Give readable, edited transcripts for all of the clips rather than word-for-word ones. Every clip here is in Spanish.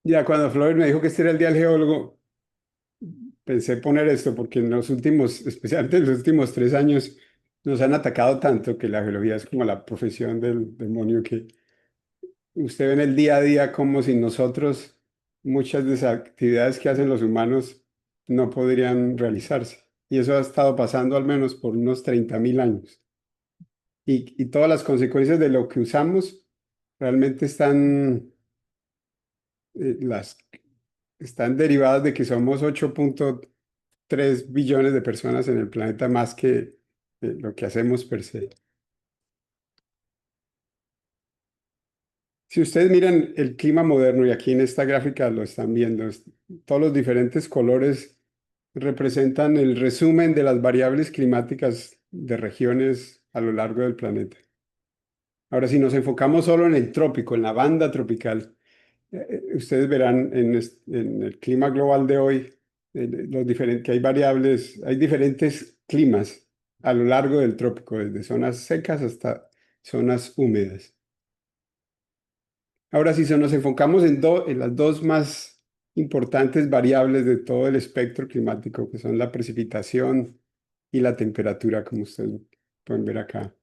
Ya cuando Flores me dijo que este era el día del geólogo, pensé poner esto porque en los últimos, especialmente en los últimos 3 años, nos han atacado tanto que la geología es como la profesión del demonio que usted ve en el día a día como si nosotros muchas de esas actividades que hacen los humanos no podrían realizarse. Y eso ha estado pasando al menos por unos 30.000 años. Y todas las consecuencias de lo que usamos realmente las, están derivadas de que somos 8,3 billones de personas en el planeta más que lo que hacemos per se. Si ustedes miran el clima moderno, y aquí en esta gráfica lo están viendo, todos los diferentes colores representan el resumen de las variables climáticas de regiones a lo largo del planeta. Ahora, si nos enfocamos solo en el trópico, en la banda tropical, ustedes verán en el clima global de hoy que hay variables, hay diferentes climas a lo largo del trópico, desde zonas secas hasta zonas húmedas. Ahora, si nos enfocamos en las dos más importantes variables de todo el espectro climático, que son la precipitación y la temperatura, como ustedes pueden ver acá.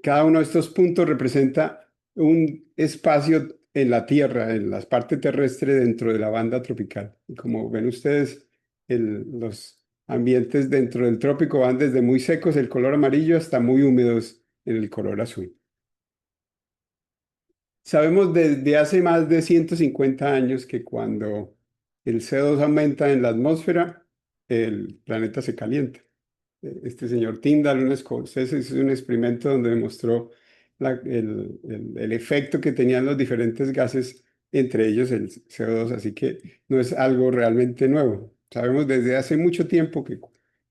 Cada uno de estos puntos representa un espacio en la Tierra, en la parte terrestre dentro de la banda tropical. Y como ven ustedes, los ambientes dentro del trópico van desde muy secos, el color amarillo, hasta muy húmedos en el color azul. Sabemos desde hace más de 150 años que cuando el CO2 aumenta en la atmósfera, el planeta se calienta. Este señor Tyndall, un escocés, hizo un experimento donde demostró el efecto que tenían los diferentes gases, entre ellos el CO2, así que no es algo realmente nuevo. Sabemos desde hace mucho tiempo que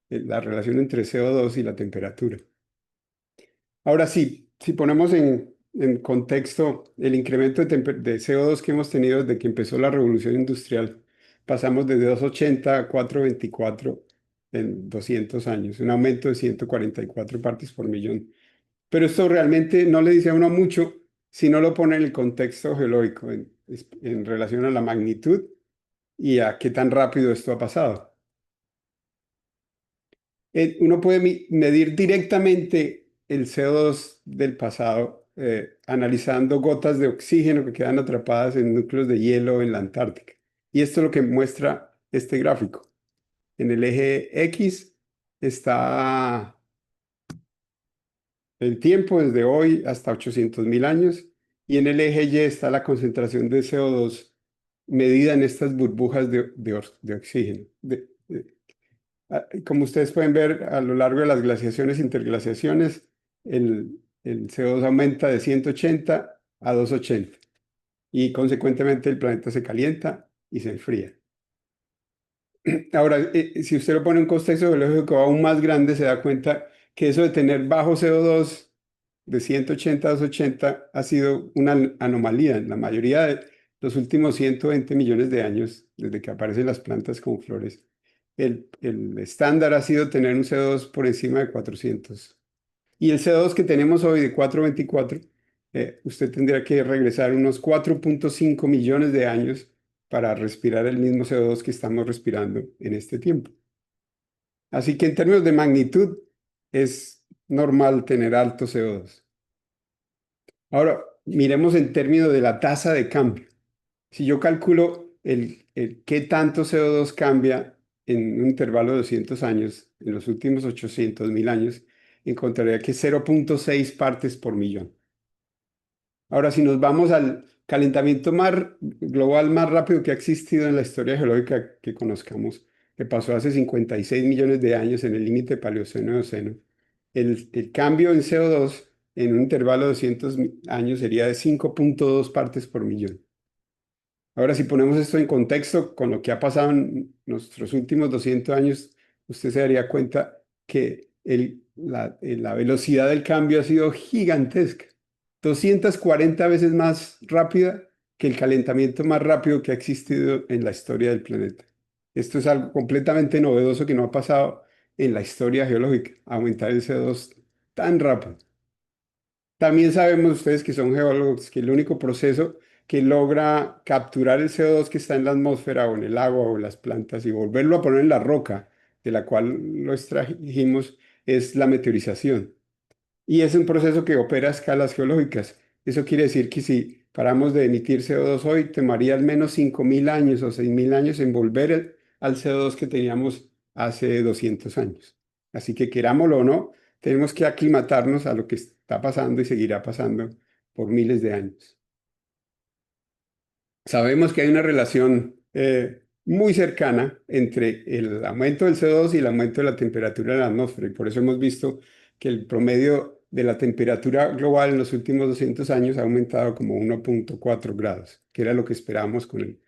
la relación entre CO2 y la temperatura. Ahora sí, si ponemos en contexto el incremento de CO2 que hemos tenido desde que empezó la revolución industrial, pasamos de 280 a 424 en 200 años, un aumento de 144 partes por millón. Pero esto realmente no le dice a uno mucho si no lo pone en el contexto geológico, en relación a la magnitud y a qué tan rápido esto ha pasado. Uno puede medir directamente el CO2 del pasado analizando gotas de oxígeno que quedan atrapadas en núcleos de hielo en la Antártica. Y esto es lo que muestra este gráfico. En el eje X está el tiempo desde hoy hasta 800.000 años y en el eje Y está la concentración de CO2 medida en estas burbujas de oxígeno. Como ustedes pueden ver, a lo largo de las glaciaciones e interglaciaciones, el CO2 aumenta de 180 a 280 y consecuentemente el planeta se calienta y se enfría. Ahora, si usted lo pone en un contexto geológico aún más grande, se da cuenta que eso de tener bajo CO2 de 180 a 280 ha sido una anomalía en la mayoría de los últimos 120 millones de años, desde que aparecen las plantas con flores. El estándar ha sido tener un CO2 por encima de 400. Y el CO2 que tenemos hoy de 424, usted tendría que regresar unos 4,5 millones de años para respirar el mismo CO2 que estamos respirando en este tiempo. Así que en términos de magnitud, es normal tener alto CO2. Ahora, miremos en términos de la tasa de cambio. Si yo calculo qué tanto CO2 cambia en un intervalo de 200 años, en los últimos 800.000 años, encontraría que 0,6 partes por millón. Ahora, si nos vamos al calentamiento global más rápido que ha existido en la historia geológica que conozcamos, que pasó hace 56 millones de años en el límite Paleoceno-Eoceno, el cambio en CO2 en un intervalo de 200 años sería de 5,2 partes por millón. Ahora, si ponemos esto en contexto con lo que ha pasado en nuestros últimos 200 años, usted se daría cuenta que la velocidad del cambio ha sido gigantesca, 240 veces más rápida que el calentamiento más rápido que ha existido en la historia del planeta. Esto es algo completamente novedoso que no ha pasado en la historia geológica, aumentar el CO2 tan rápido. También sabemos ustedes que son geólogos que el único proceso que logra capturar el CO2 que está en la atmósfera o en el agua o en las plantas y volverlo a poner en la roca de la cual lo extrajimos, es la meteorización. Y es un proceso que opera a escalas geológicas. Eso quiere decir que si paramos de emitir CO2 hoy, tomaría al menos 5.000 años o 6.000 años en volver al CO2 que teníamos hace 200 años. Así que querámoslo o no, tenemos que aclimatarnos a lo que está pasando y seguirá pasando por miles de años. Sabemos que hay una relación muy cercana entre el aumento del CO2 y el aumento de la temperatura de la atmósfera, y por eso hemos visto que el promedio de la temperatura global en los últimos 200 años ha aumentado como 1,4 grados, que era lo que esperábamos con el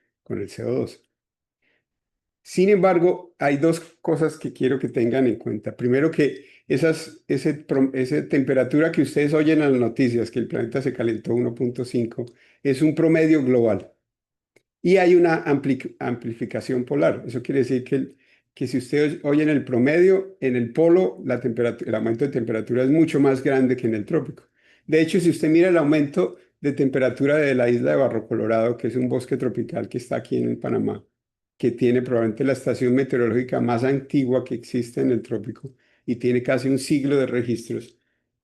CO2. Sin embargo, hay dos cosas que quiero que tengan en cuenta. Primero, que esa temperatura que ustedes oyen en las noticias, que el planeta se calentó 1,5, es un promedio global. Y hay una amplificación polar. Eso quiere decir que si ustedes oyen el promedio, en el polo el aumento de temperatura es mucho más grande que en el trópico. De hecho, si usted mira el aumento de temperatura de la isla de Barro Colorado, que es un bosque tropical que está aquí en Panamá, que tiene probablemente la estación meteorológica más antigua que existe en el trópico y tiene casi un siglo de registros,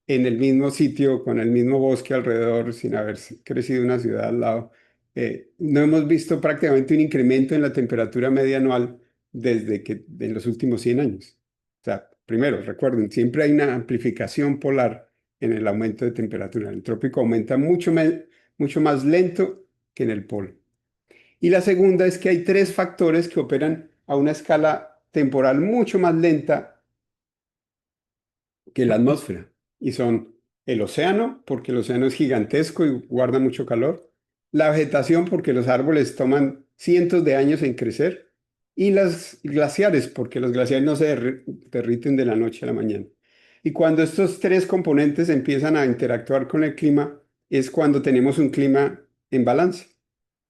en el mismo sitio, con el mismo bosque alrededor, sin haber crecido una ciudad al lado, no hemos visto prácticamente un incremento en la temperatura media anual desde que en los últimos 100 años. O sea, primero, recuerden, siempre hay una amplificación polar en el aumento de temperatura. El trópico aumenta mucho más lento que en el polo. Y la segunda es que hay tres factores que operan a una escala temporal mucho más lenta que la atmósfera. Y son el océano, porque el océano es gigantesco y guarda mucho calor; la vegetación, porque los árboles toman cientos de años en crecer; y las glaciares, porque los glaciares no se derriten de la noche a la mañana. Y cuando estos tres componentes empiezan a interactuar con el clima, es cuando tenemos un clima en balance.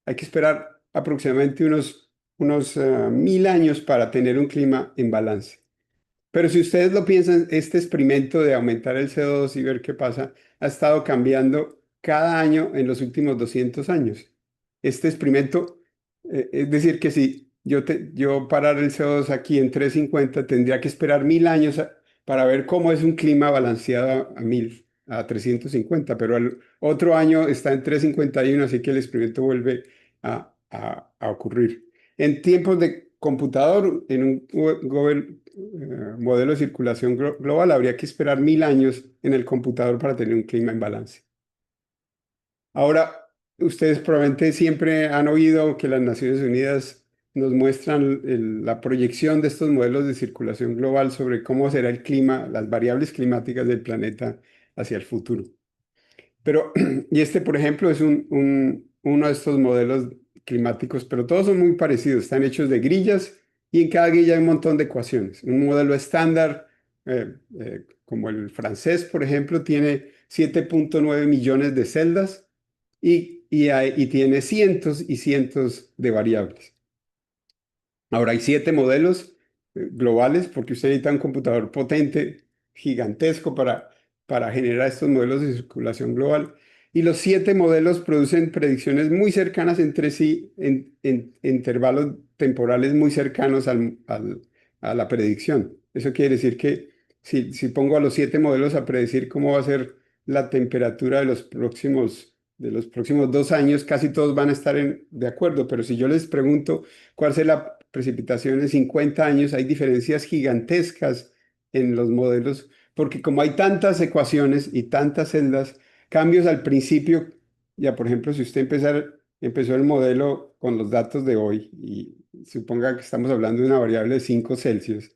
Hay que esperar aproximadamente unos 1.000 años para tener un clima en balance. Pero si ustedes lo piensan, este experimento de aumentar el CO2 y ver qué pasa ha estado cambiando cada año en los últimos 200 años. Este experimento, es decir, que si yo parar el CO2 aquí en 350, tendría que esperar 1.000 años para ver cómo es un clima balanceado a 1.000, a 350, pero el otro año está en 351, así que el experimento vuelve a ocurrir. En tiempos de computador, en un modelo de circulación global, habría que esperar 1.000 años en el computador para tener un clima en balance. Ahora, ustedes probablemente siempre han oído que las Naciones Unidas nos muestran la proyección de estos modelos de circulación global sobre cómo será el clima, las variables climáticas del planeta hacia el futuro. Pero, y este, por ejemplo, es uno de estos modelos climáticos, pero todos son muy parecidos. Están hechos de grillas y en cada grilla hay un montón de ecuaciones. Un modelo estándar, como el francés, por ejemplo, tiene 7,9 millones de celdas y tiene cientos y cientos de variables. Ahora hay 7 modelos globales, porque usted necesita un computador potente, gigantesco, para generar estos modelos de circulación global. Y los 7 modelos producen predicciones muy cercanas entre sí, en intervalos temporales muy cercanos a la predicción. Eso quiere decir que si pongo a los 7 modelos a predecir cómo va a ser la temperatura de los próximos 2 años, casi todos van a estar de acuerdo. Pero si yo les pregunto cuál es la precipitación en 50 años, hay diferencias gigantescas en los modelos, porque como hay tantas ecuaciones y tantas celdas, cambios al principio, ya por ejemplo, si usted empezó el modelo con los datos de hoy y suponga que estamos hablando de una variable de 5 Celsius,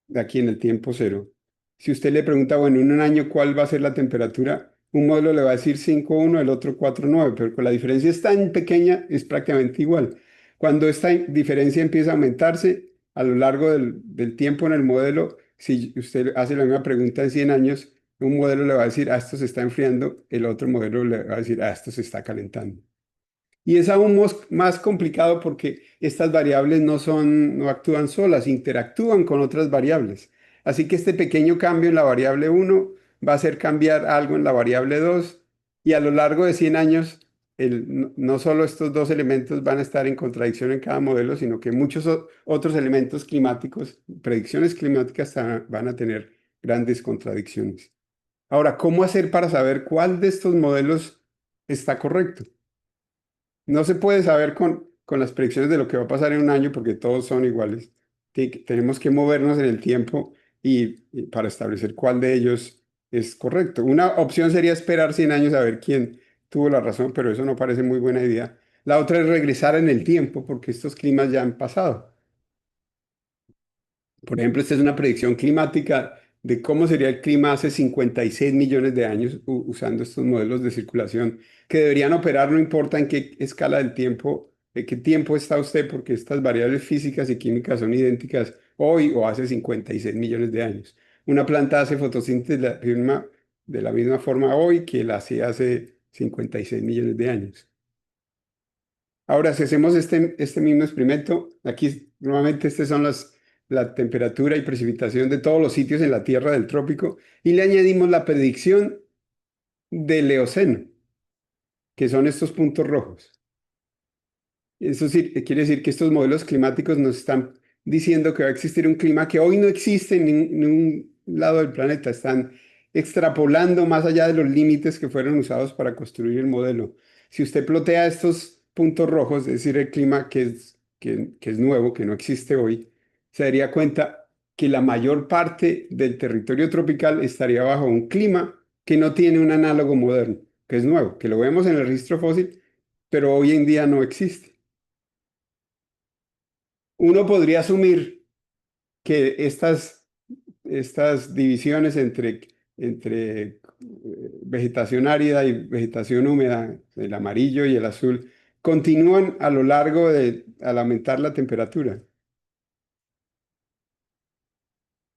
de aquí en el tiempo cero. Si usted le pregunta, bueno, en un año, ¿cuál va a ser la temperatura? Un modelo le va a decir 5,1, el otro 4,9, pero con la diferencia es tan pequeña, es prácticamente igual. Cuando esta diferencia empieza a aumentarse a lo largo del tiempo en el modelo, si usted hace la misma pregunta en 100 años, un modelo le va a decir, ah, esto se está enfriando; el otro modelo le va a decir, ah, esto se está calentando. Y es aún más complicado porque estas variables no actúan solas, interactúan con otras variables. Así que este pequeño cambio en la variable 1 va a hacer cambiar algo en la variable 2, y a lo largo de 100 años no solo estos dos elementos van a estar en contradicción en cada modelo, sino que muchos otros elementos climáticos, predicciones climáticas, van a tener grandes contradicciones. Ahora, ¿cómo hacer para saber cuál de estos modelos está correcto? No se puede saber con las predicciones de lo que va a pasar en un año porque todos son iguales. Tenemos que movernos en el tiempo y para establecer cuál de ellos es correcto. Una opción sería esperar 100 años a ver quién tuvo la razón, pero eso no parece muy buena idea. La otra es regresar en el tiempo porque estos climas ya han pasado. Por ejemplo, esta es una predicción climática de cómo sería el clima hace 56 millones de años usando estos modelos de circulación que deberían operar no importa en qué escala del tiempo, de qué tiempo está usted, porque estas variables físicas y químicas son idénticas hoy o hace 56 millones de años. Una planta hace fotosíntesis de la misma forma hoy que la hacía hace 56 millones de años. Ahora, si hacemos este mismo experimento, aquí nuevamente estas son la temperatura y precipitación de todos los sitios en la Tierra del trópico y le añadimos la predicción del Eoceno, que son estos puntos rojos. Eso sí, quiere decir que estos modelos climáticos nos están diciendo que va a existir un clima que hoy no existe en ningún lado del planeta. Están extrapolando más allá de los límites que fueron usados para construir el modelo. Si usted plotea estos puntos rojos, es decir, el clima que es nuevo, que no existe hoy, se daría cuenta que la mayor parte del territorio tropical estaría bajo un clima que no tiene un análogo moderno, que es nuevo, que lo vemos en el registro fósil, pero hoy en día no existe. Uno podría asumir que estas divisiones entre vegetación árida y vegetación húmeda, el amarillo y el azul, continúan a lo largo al aumentar la temperatura.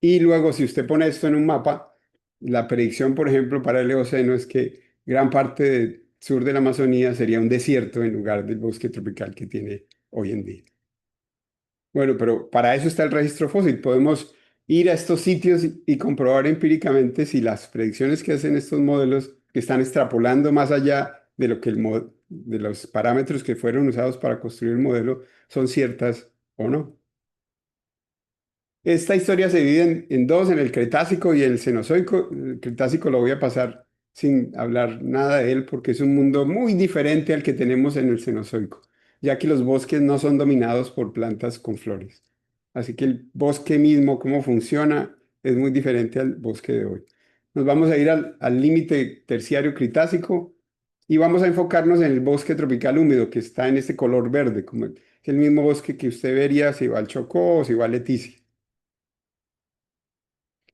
Y luego, si usted pone esto en un mapa, la predicción, por ejemplo, para el Eoceno es que gran parte del sur de la Amazonía sería un desierto en lugar del bosque tropical que tiene hoy en día. Bueno, pero para eso está el registro fósil. Podemos ir a estos sitios y comprobar empíricamente si las predicciones que hacen estos modelos, que están extrapolando más allá de lo que de los parámetros que fueron usados para construir el modelo, son ciertas o no. Esta historia se divide en dos, en el Cretácico y el Cenozoico. El Cretácico lo voy a pasar sin hablar nada de él porque es un mundo muy diferente al que tenemos en el Cenozoico, ya que los bosques no son dominados por plantas con flores. Así que el bosque mismo, cómo funciona, es muy diferente al bosque de hoy. Nos vamos a ir al límite terciario Cretácico y vamos a enfocarnos en el bosque tropical húmedo que está en este color verde, como es el mismo bosque que usted vería si va al Chocó o si va a Leticia.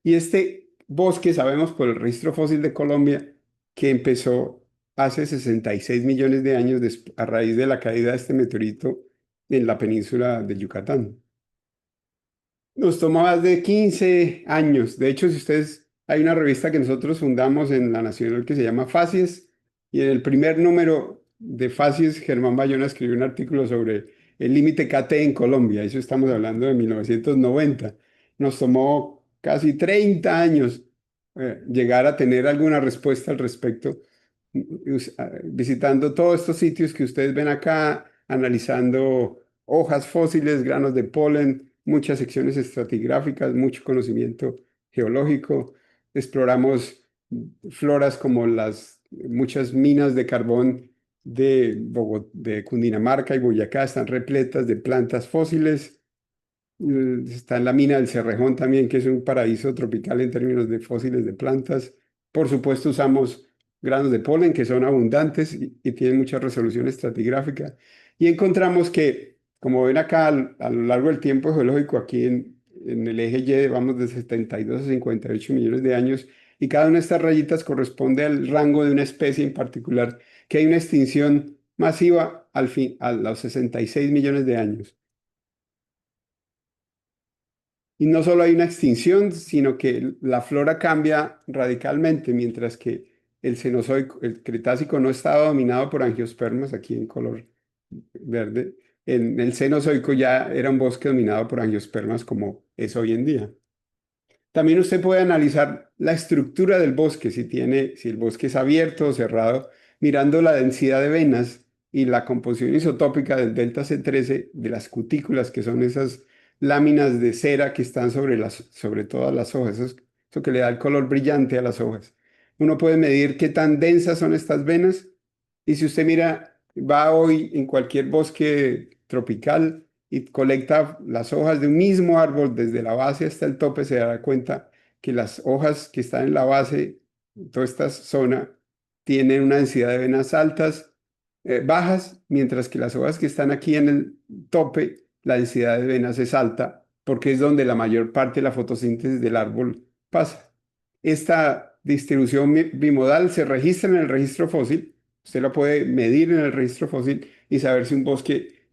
Y este bosque, sabemos por el registro fósil de Colombia, que empezó hace 66 millones de años a raíz de la caída de este meteorito en la península de Yucatán. Nos tomó más de 15 años. De hecho, si ustedes, hay una revista que nosotros fundamos en la Nacional que se llama Facies, y en el primer número de Facies, Germán Bayona escribió un artículo sobre el límite KT en Colombia. Eso estamos hablando de 1990. Nos tomó casi 30 años llegar a tener alguna respuesta al respecto, visitando todos estos sitios que ustedes ven acá, analizando hojas fósiles, granos de polen, muchas secciones estratigráficas, mucho conocimiento geológico. Exploramos floras como las muchas minas de carbón de Cundinamarca y Boyacá, están repletas de plantas fósiles. Está en la mina del Cerrejón también, que es un paraíso tropical en términos de fósiles de plantas. Por supuesto, usamos granos de polen que son abundantes y tienen mucha resolución estratigráfica. Y encontramos que, como ven acá, a lo largo del tiempo geológico, aquí en el eje Y, vamos de 72 a 58 millones de años, y cada una de estas rayitas corresponde al rango de una especie en particular, que hay una extinción masiva al fin, a los 66 millones de años. Y no solo hay una extinción, sino que la flora cambia radicalmente, mientras que el Cenozoico, el Cretácico no estaba dominado por angiospermas, aquí en color verde. En el Cenozoico ya era un bosque dominado por angiospermas como es hoy en día. También usted puede analizar la estructura del bosque, si el bosque es abierto o cerrado, mirando la densidad de venas y la composición isotópica del delta C13 de las cutículas, que son esas láminas de cera que están sobre todas las hojas. Eso que le da el color brillante a las hojas. Uno puede medir qué tan densas son estas venas y si usted mira, va hoy en cualquier bosque tropical y colecta las hojas de un mismo árbol desde la base hasta el tope, se dará cuenta que las hojas que están en la base, toda esta zona, tienen una densidad de venas altas, bajas, mientras que las hojas que están aquí en el tope, la densidad de venas es alta, porque es donde la mayor parte de la fotosíntesis del árbol pasa. Esta distribución bimodal se registra en el registro fósil. Usted lo puede medir en el registro fósil y saber si un bosque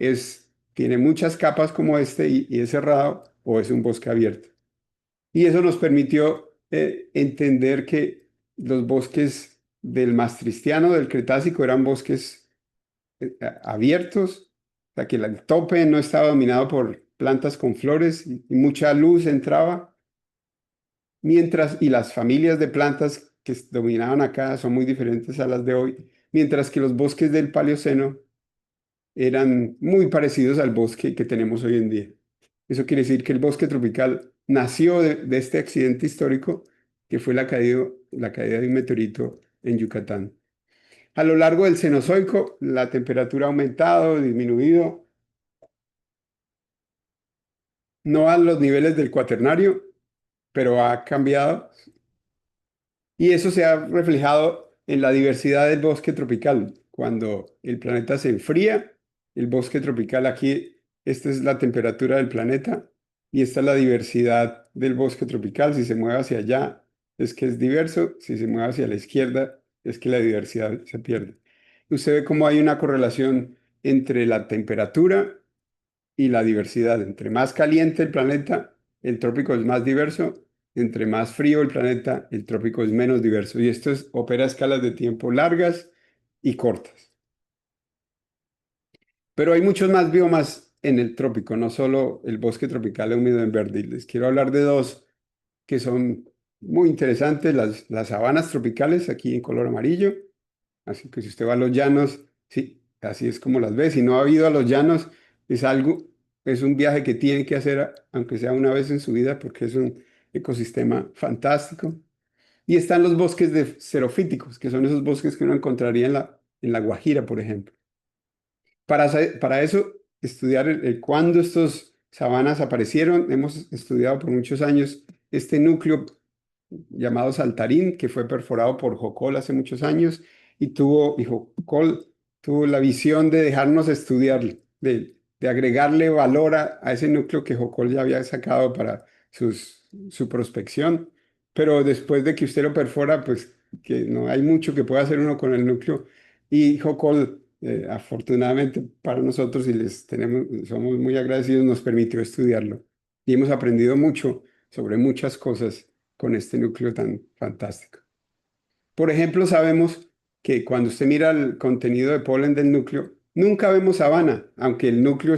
tiene muchas capas como este y es cerrado o es un bosque abierto. Y eso nos permitió entender que los bosques del Maastrichtiano, del Cretácico, eran bosques abiertos, o sea que el tope no estaba dominado por plantas con flores y mucha luz entraba, y las familias de plantas que dominaban acá son muy diferentes a las de hoy, mientras que los bosques del Paleoceno eran muy parecidos al bosque que tenemos hoy en día. Eso quiere decir que el bosque tropical nació de este accidente histórico que fue la caída de un meteorito en Yucatán. A lo largo del Cenozoico, la temperatura ha aumentado, disminuido, no a los niveles del Cuaternario, pero ha cambiado. Y eso se ha reflejado en la diversidad del bosque tropical. Cuando el planeta se enfría, el bosque tropical aquí, esta es la temperatura del planeta y esta es la diversidad del bosque tropical. Si se mueve hacia allá, es que es diverso. Si se mueve hacia la izquierda, es que la diversidad se pierde. Usted ve cómo hay una correlación entre la temperatura y la diversidad. Entre más caliente el planeta, el trópico es más diverso. Entre más frío el planeta, el trópico es menos diverso. Y esto opera a escalas de tiempo largas y cortas. Pero hay muchos más biomas en el trópico, no solo el bosque tropical húmedo en verde. Y les quiero hablar de dos que son muy interesantes, las sabanas tropicales aquí en color amarillo. Así que si usted va a los llanos, sí, así es como las ve. Si no ha ido a los llanos, es un viaje que tiene que hacer, aunque sea una vez en su vida, porque es un ecosistema fantástico. Y están los bosques de xerofíticos, que son esos bosques que uno encontraría en la Guajira, por ejemplo. Para eso, estudiar cuándo estos sabanas aparecieron, hemos estudiado por muchos años este núcleo llamado Saltarín, que fue perforado por Jokol hace muchos años, y Jokol tuvo la visión de dejarnos estudiarlo, de agregarle valor a ese núcleo que Jokol ya había sacado para su prospección, pero después de que usted lo perfora, pues que no hay mucho que pueda hacer uno con el núcleo, y Jokol, afortunadamente para nosotros, y somos muy agradecidos, nos permitió estudiarlo, y hemos aprendido mucho sobre muchas cosas con este núcleo tan fantástico. Por ejemplo, sabemos que cuando usted mira el contenido de polen del núcleo, nunca vemos sabana, aunque el núcleo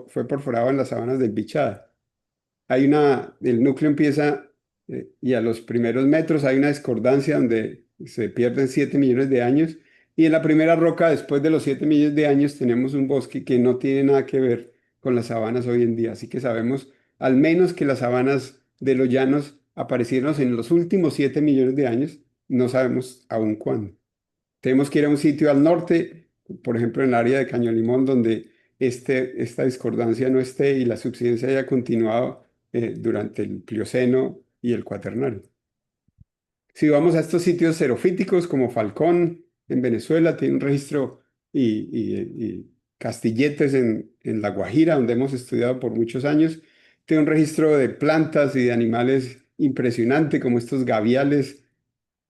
fue perforado en las sabanas del Bichada. El núcleo empieza y a los primeros metros hay una discordancia donde se pierden 7 millones de años y en la primera roca, después de los 7 millones de años, tenemos un bosque que no tiene nada que ver con las sabanas hoy en día. Así que sabemos al menos que las sabanas de los llanos aparecieron en los últimos 7 millones de años, no sabemos aún cuándo. Tenemos que ir a un sitio al norte, por ejemplo en el área de Caño Limón, donde esta discordancia no esté y la subsidencia haya continuado durante el Plioceno y el Cuaternario. Si vamos a estos sitios xerofíticos como Falcón en Venezuela, tiene un registro y Castilletes en La Guajira, donde hemos estudiado por muchos años, tiene un registro de plantas y de animales impresionante como estos gaviales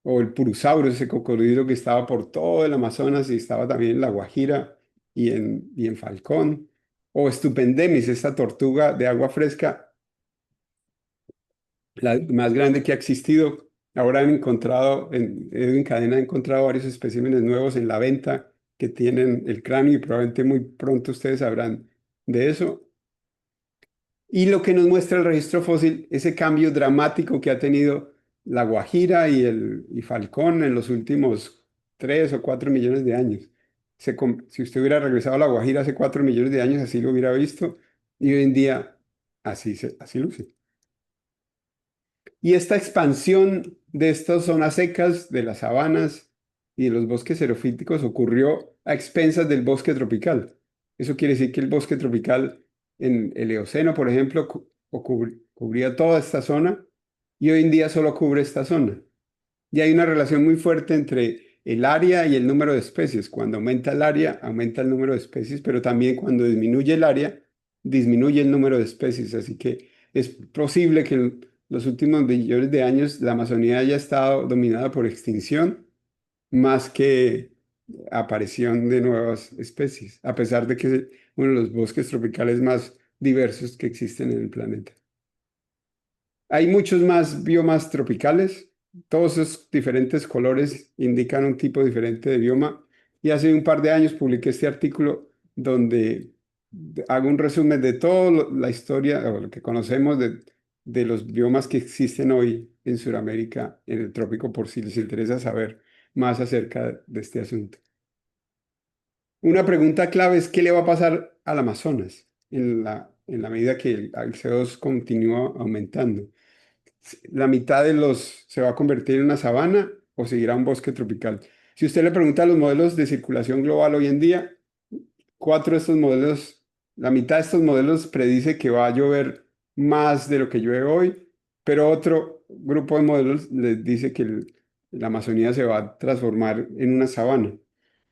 o el Purusaurus, ese cocodrilo que estaba por todo el Amazonas y estaba también en La Guajira y en Falcón, o Stupendemis, esta tortuga de agua fresca, la más grande que ha existido. Ahora Edwin Cadena ha encontrado varios especímenes nuevos en la venta que tienen el cráneo y probablemente muy pronto ustedes sabrán de eso. Y lo que nos muestra el registro fósil, ese cambio dramático que ha tenido La Guajira y Falcón en los últimos 3 o 4 millones de años. Si usted hubiera regresado a La Guajira hace 4 millones de años, así lo hubiera visto, y hoy en día así luce. Y esta expansión de estas zonas secas, de las sabanas y de los bosques xerofíticos ocurrió a expensas del bosque tropical. Eso quiere decir que el bosque tropical en el Eoceno, por ejemplo, cubría toda esta zona y hoy en día solo cubre esta zona. Y hay una relación muy fuerte entre el área y el número de especies. Cuando aumenta el área, aumenta el número de especies, pero también cuando disminuye el área, disminuye el número de especies. Así que es posible que en los últimos millones de años la Amazonía haya estado dominada por extinción más que aparición de nuevas especies, a pesar de que es uno de los bosques tropicales más diversos que existen en el planeta. Hay muchos más biomas tropicales. Todos esos diferentes colores indican un tipo diferente de bioma. Y hace un par de años publiqué este artículo donde hago un resumen de toda la historia o lo que conocemos de los biomas que existen hoy en Sudamérica, en el trópico, por si les interesa saber más acerca de este asunto. Una pregunta clave es qué le va a pasar al Amazonas en la medida que el CO2 continúa aumentando. La mitad de los se va a convertir en una sabana o seguirá un bosque tropical. Si usted le pregunta a los modelos de circulación global hoy en día, cuatro de estos modelos, la mitad de estos modelos predice que va a llover más de lo que llueve hoy, pero otro grupo de modelos les dice que la Amazonía se va a transformar en una sabana.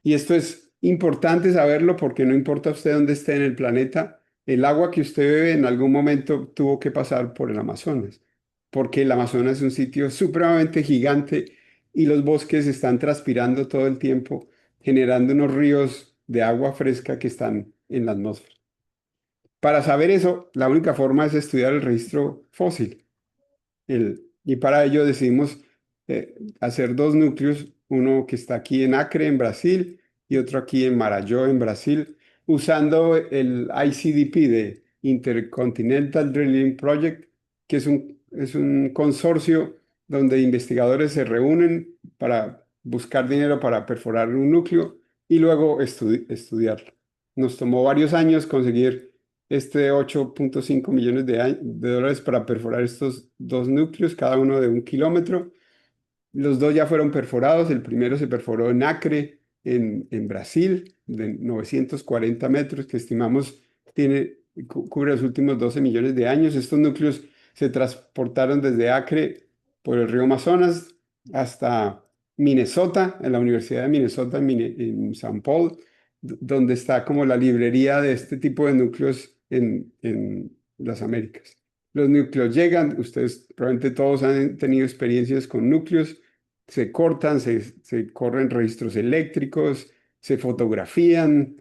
Y esto es importante saberlo porque no importa usted dónde esté en el planeta, el agua que usted bebe en algún momento tuvo que pasar por el Amazonas, porque el Amazonas es un sitio supremamente gigante y los bosques están transpirando todo el tiempo, generando unos ríos de agua fresca que están en la atmósfera. Para saber eso, la única forma es estudiar el registro fósil. Y para ello decidimos hacer dos núcleos, uno que está aquí en Acre, en Brasil, y otro aquí en Marajó, en Brasil, usando el ICDP de Intercontinental Drilling Project, que es un consorcio donde investigadores se reúnen para buscar dinero para perforar un núcleo y luego estudiarlo. Nos tomó varios años conseguir 8.5 millones de dólares para perforar estos dos núcleos, cada uno de 1 kilómetro. Los dos ya fueron perforados. El primero se perforó en Acre, en Brasil, de 940 metros, que estimamos cubre los últimos 12 millones de años. Estos núcleos se transportaron desde Acre por el río Amazonas hasta Minnesota, en la Universidad de Minnesota, en St. Paul, donde está como la librería de este tipo de núcleos en las Américas. Los núcleos llegan, ustedes probablemente todos han tenido experiencias con núcleos, se cortan, se corren registros eléctricos, se fotografían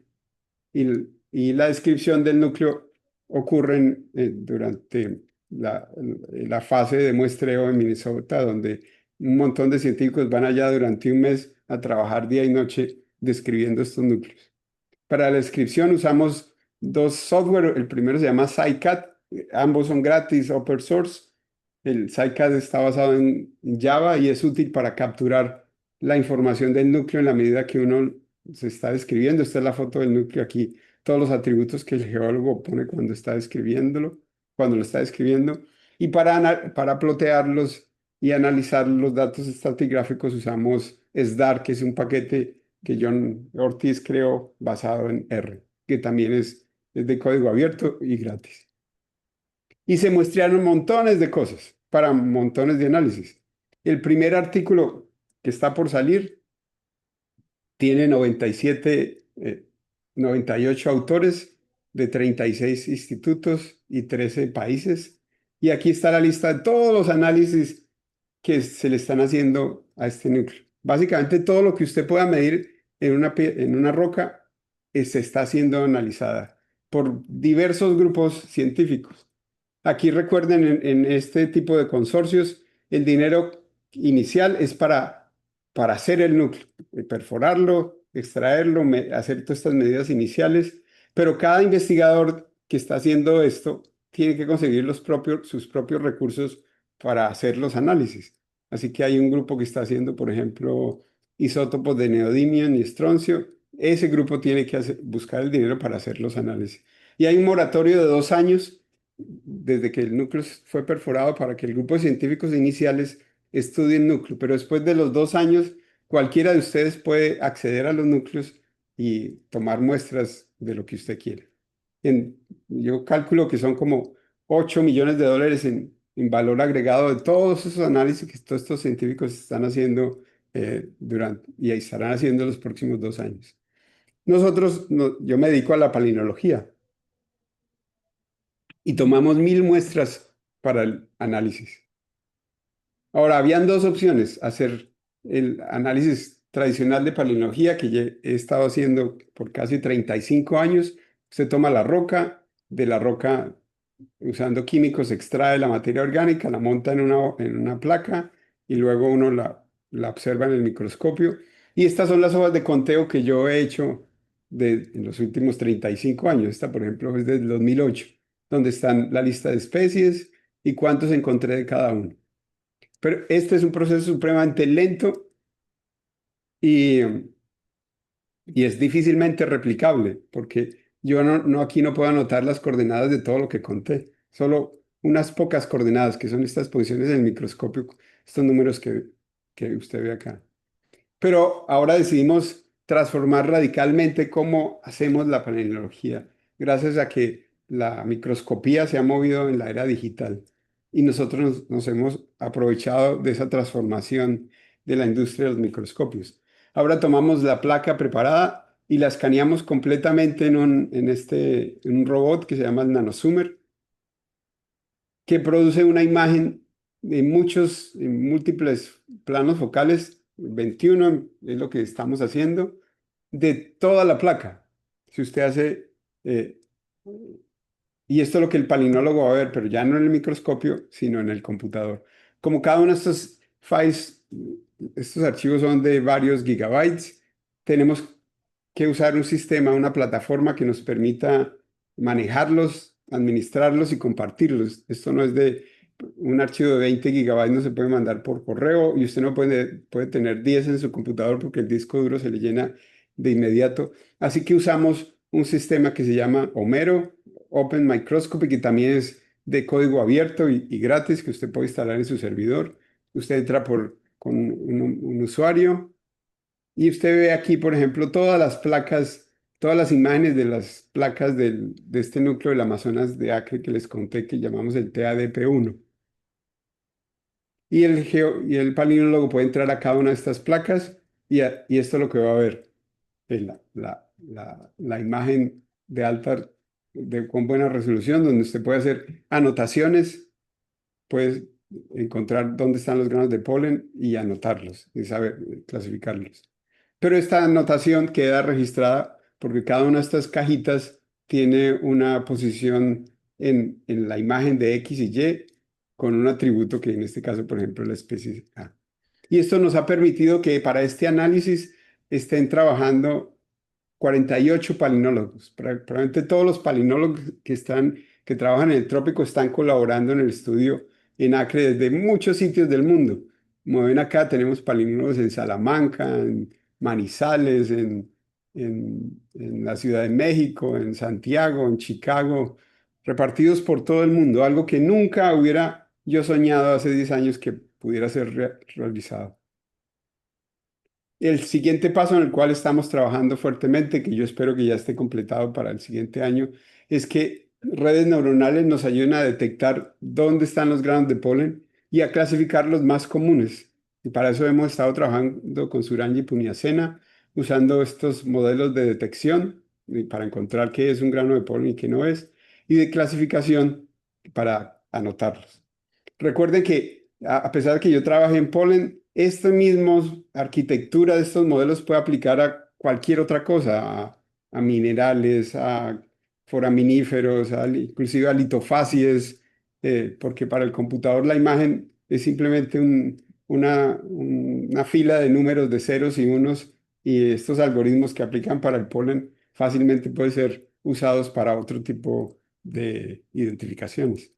y la descripción del núcleo ocurre durante la fase de muestreo en Minnesota, donde un montón de científicos van allá durante un mes a trabajar día y noche describiendo estos núcleos. Para la descripción usamos dos software. El primero se llama SciCat. Ambos son gratis, open source. El SciCat está basado en Java y es útil para capturar la información del núcleo en la medida que uno se está describiendo. Esta es la foto del núcleo aquí. Todos los atributos que el geólogo pone cuando está describiéndolo, cuando lo está describiendo. Y para plotearlos y analizar los datos estratigráficos usamos SDAR, que es un paquete que John Ortiz creó basado en R, que también es de código abierto y gratis. Y se muestrearon montones de cosas para montones de análisis. El primer artículo que está por salir tiene 98 autores de 36 institutos y 13 países. Y aquí está la lista de todos los análisis que se le están haciendo a este núcleo. Básicamente todo lo que usted pueda medir en una roca se está siendo analizada por diversos grupos científicos. Aquí recuerden, en este tipo de consorcios, el dinero inicial es para hacer el núcleo, perforarlo, extraerlo, hacer todas estas medidas iniciales, pero cada investigador que está haciendo esto tiene que conseguir sus propios recursos para hacer los análisis. Así que hay un grupo que está haciendo, por ejemplo, isótopos de neodimio y estroncio, ese grupo tiene que buscar el dinero para hacer los análisis. Y hay un moratorio de 2 años desde que el núcleo fue perforado para que el grupo de científicos iniciales estudie el núcleo, pero después de los 2 años, cualquiera de ustedes puede acceder a los núcleos y tomar muestras de lo que usted quiera. Yo calculo que son como 8 millones de dólares en valor agregado de todos esos análisis que todos estos científicos están haciendo durante y estarán haciendo los próximos 2 años. Yo me dedico a la palinología y tomamos 1.000 muestras para el análisis. Ahora, habían dos opciones: hacer el análisis tradicional de palinología que he estado haciendo por casi 35 años. Usted toma la roca, de la roca usando químicos extrae la materia orgánica, la monta en una placa y luego uno la observa en el microscopio. Y estas son las hojas de conteo que yo he hecho en los últimos 35 años. Esta, por ejemplo, es del 2008, donde están la lista de especies y cuántos encontré de cada uno. Pero este es un proceso supremamente lento y, y es difícilmente replicable, porque yo aquí no puedo anotar las coordenadas de todo lo que conté, solo unas pocas coordenadas, que son estas posiciones en el microscopio, estos números que usted ve acá. Pero ahora decidimos transformar radicalmente cómo hacemos la paleontología, gracias a que la microscopía se ha movido en la era digital y nosotros nos hemos aprovechado de esa transformación de la industria de los microscopios. Ahora tomamos la placa preparada y la escaneamos completamente en un robot que se llama el NanoZoomer, que produce una imagen en múltiples planos focales, 21 es lo que estamos haciendo, de toda la placa. Si usted hace, eh, y esto es lo que el palinólogo va a ver, pero ya no en el microscopio, sino en el computador. Como cada uno de estos files, estos archivos son de varios gigabytes, tenemos que usar un sistema, una plataforma que nos permita manejarlos, administrarlos y compartirlos. Esto no es de un archivo de 20 gigabytes, no se puede mandar por correo y usted no puede tener 10 en su computador porque el disco duro se le llena de inmediato. Así que usamos un sistema que se llama Homero, Open Microscopy, que también es de código abierto y gratis, que usted puede instalar en su servidor. Usted entra con un usuario y usted ve aquí, por ejemplo, todas las placas, todas las imágenes de las placas de este núcleo del Amazonas de Acre que les conté, que llamamos el TADP1. Y el palinólogo puede entrar a cada una de estas placas y esto es lo que va a ver: la imagen de con buena resolución, donde usted puede hacer anotaciones, puede encontrar dónde están los granos de polen y anotarlos y saber clasificarlos. Pero esta anotación queda registrada porque cada una de estas cajitas tiene una posición en la imagen de X y Y con un atributo que en este caso, por ejemplo, la especie A. Y esto nos ha permitido que para este análisis estén trabajando 48 palinólogos. Probablemente todos los palinólogos que trabajan en el trópico están colaborando en el estudio en Acre desde muchos sitios del mundo. Como ven acá, tenemos palinólogos en Salamanca, en Manizales, en la Ciudad de México, en Santiago, en Chicago, repartidos por todo el mundo, algo que nunca hubiera yo soñado hace 10 años que pudiera ser realizado. El siguiente paso en el cual estamos trabajando fuertemente, que yo espero que ya esté completado para el siguiente año, es que redes neuronales nos ayuden a detectar dónde están los granos de polen y a clasificar los más comunes. Y para eso hemos estado trabajando con Suranji Punyasena, usando estos modelos de detección para encontrar qué es un grano de polen y qué no es, y de clasificación para anotarlos. Recuerden que a pesar de que yo trabajé en polen, esta misma arquitectura de estos modelos puede aplicar a cualquier otra cosa, a minerales, a foraminíferos, inclusive a litofacies, porque para el computador la imagen es simplemente una fila de números de ceros y unos, y estos algoritmos que aplican para el polen fácilmente pueden ser usados para otro tipo de identificaciones.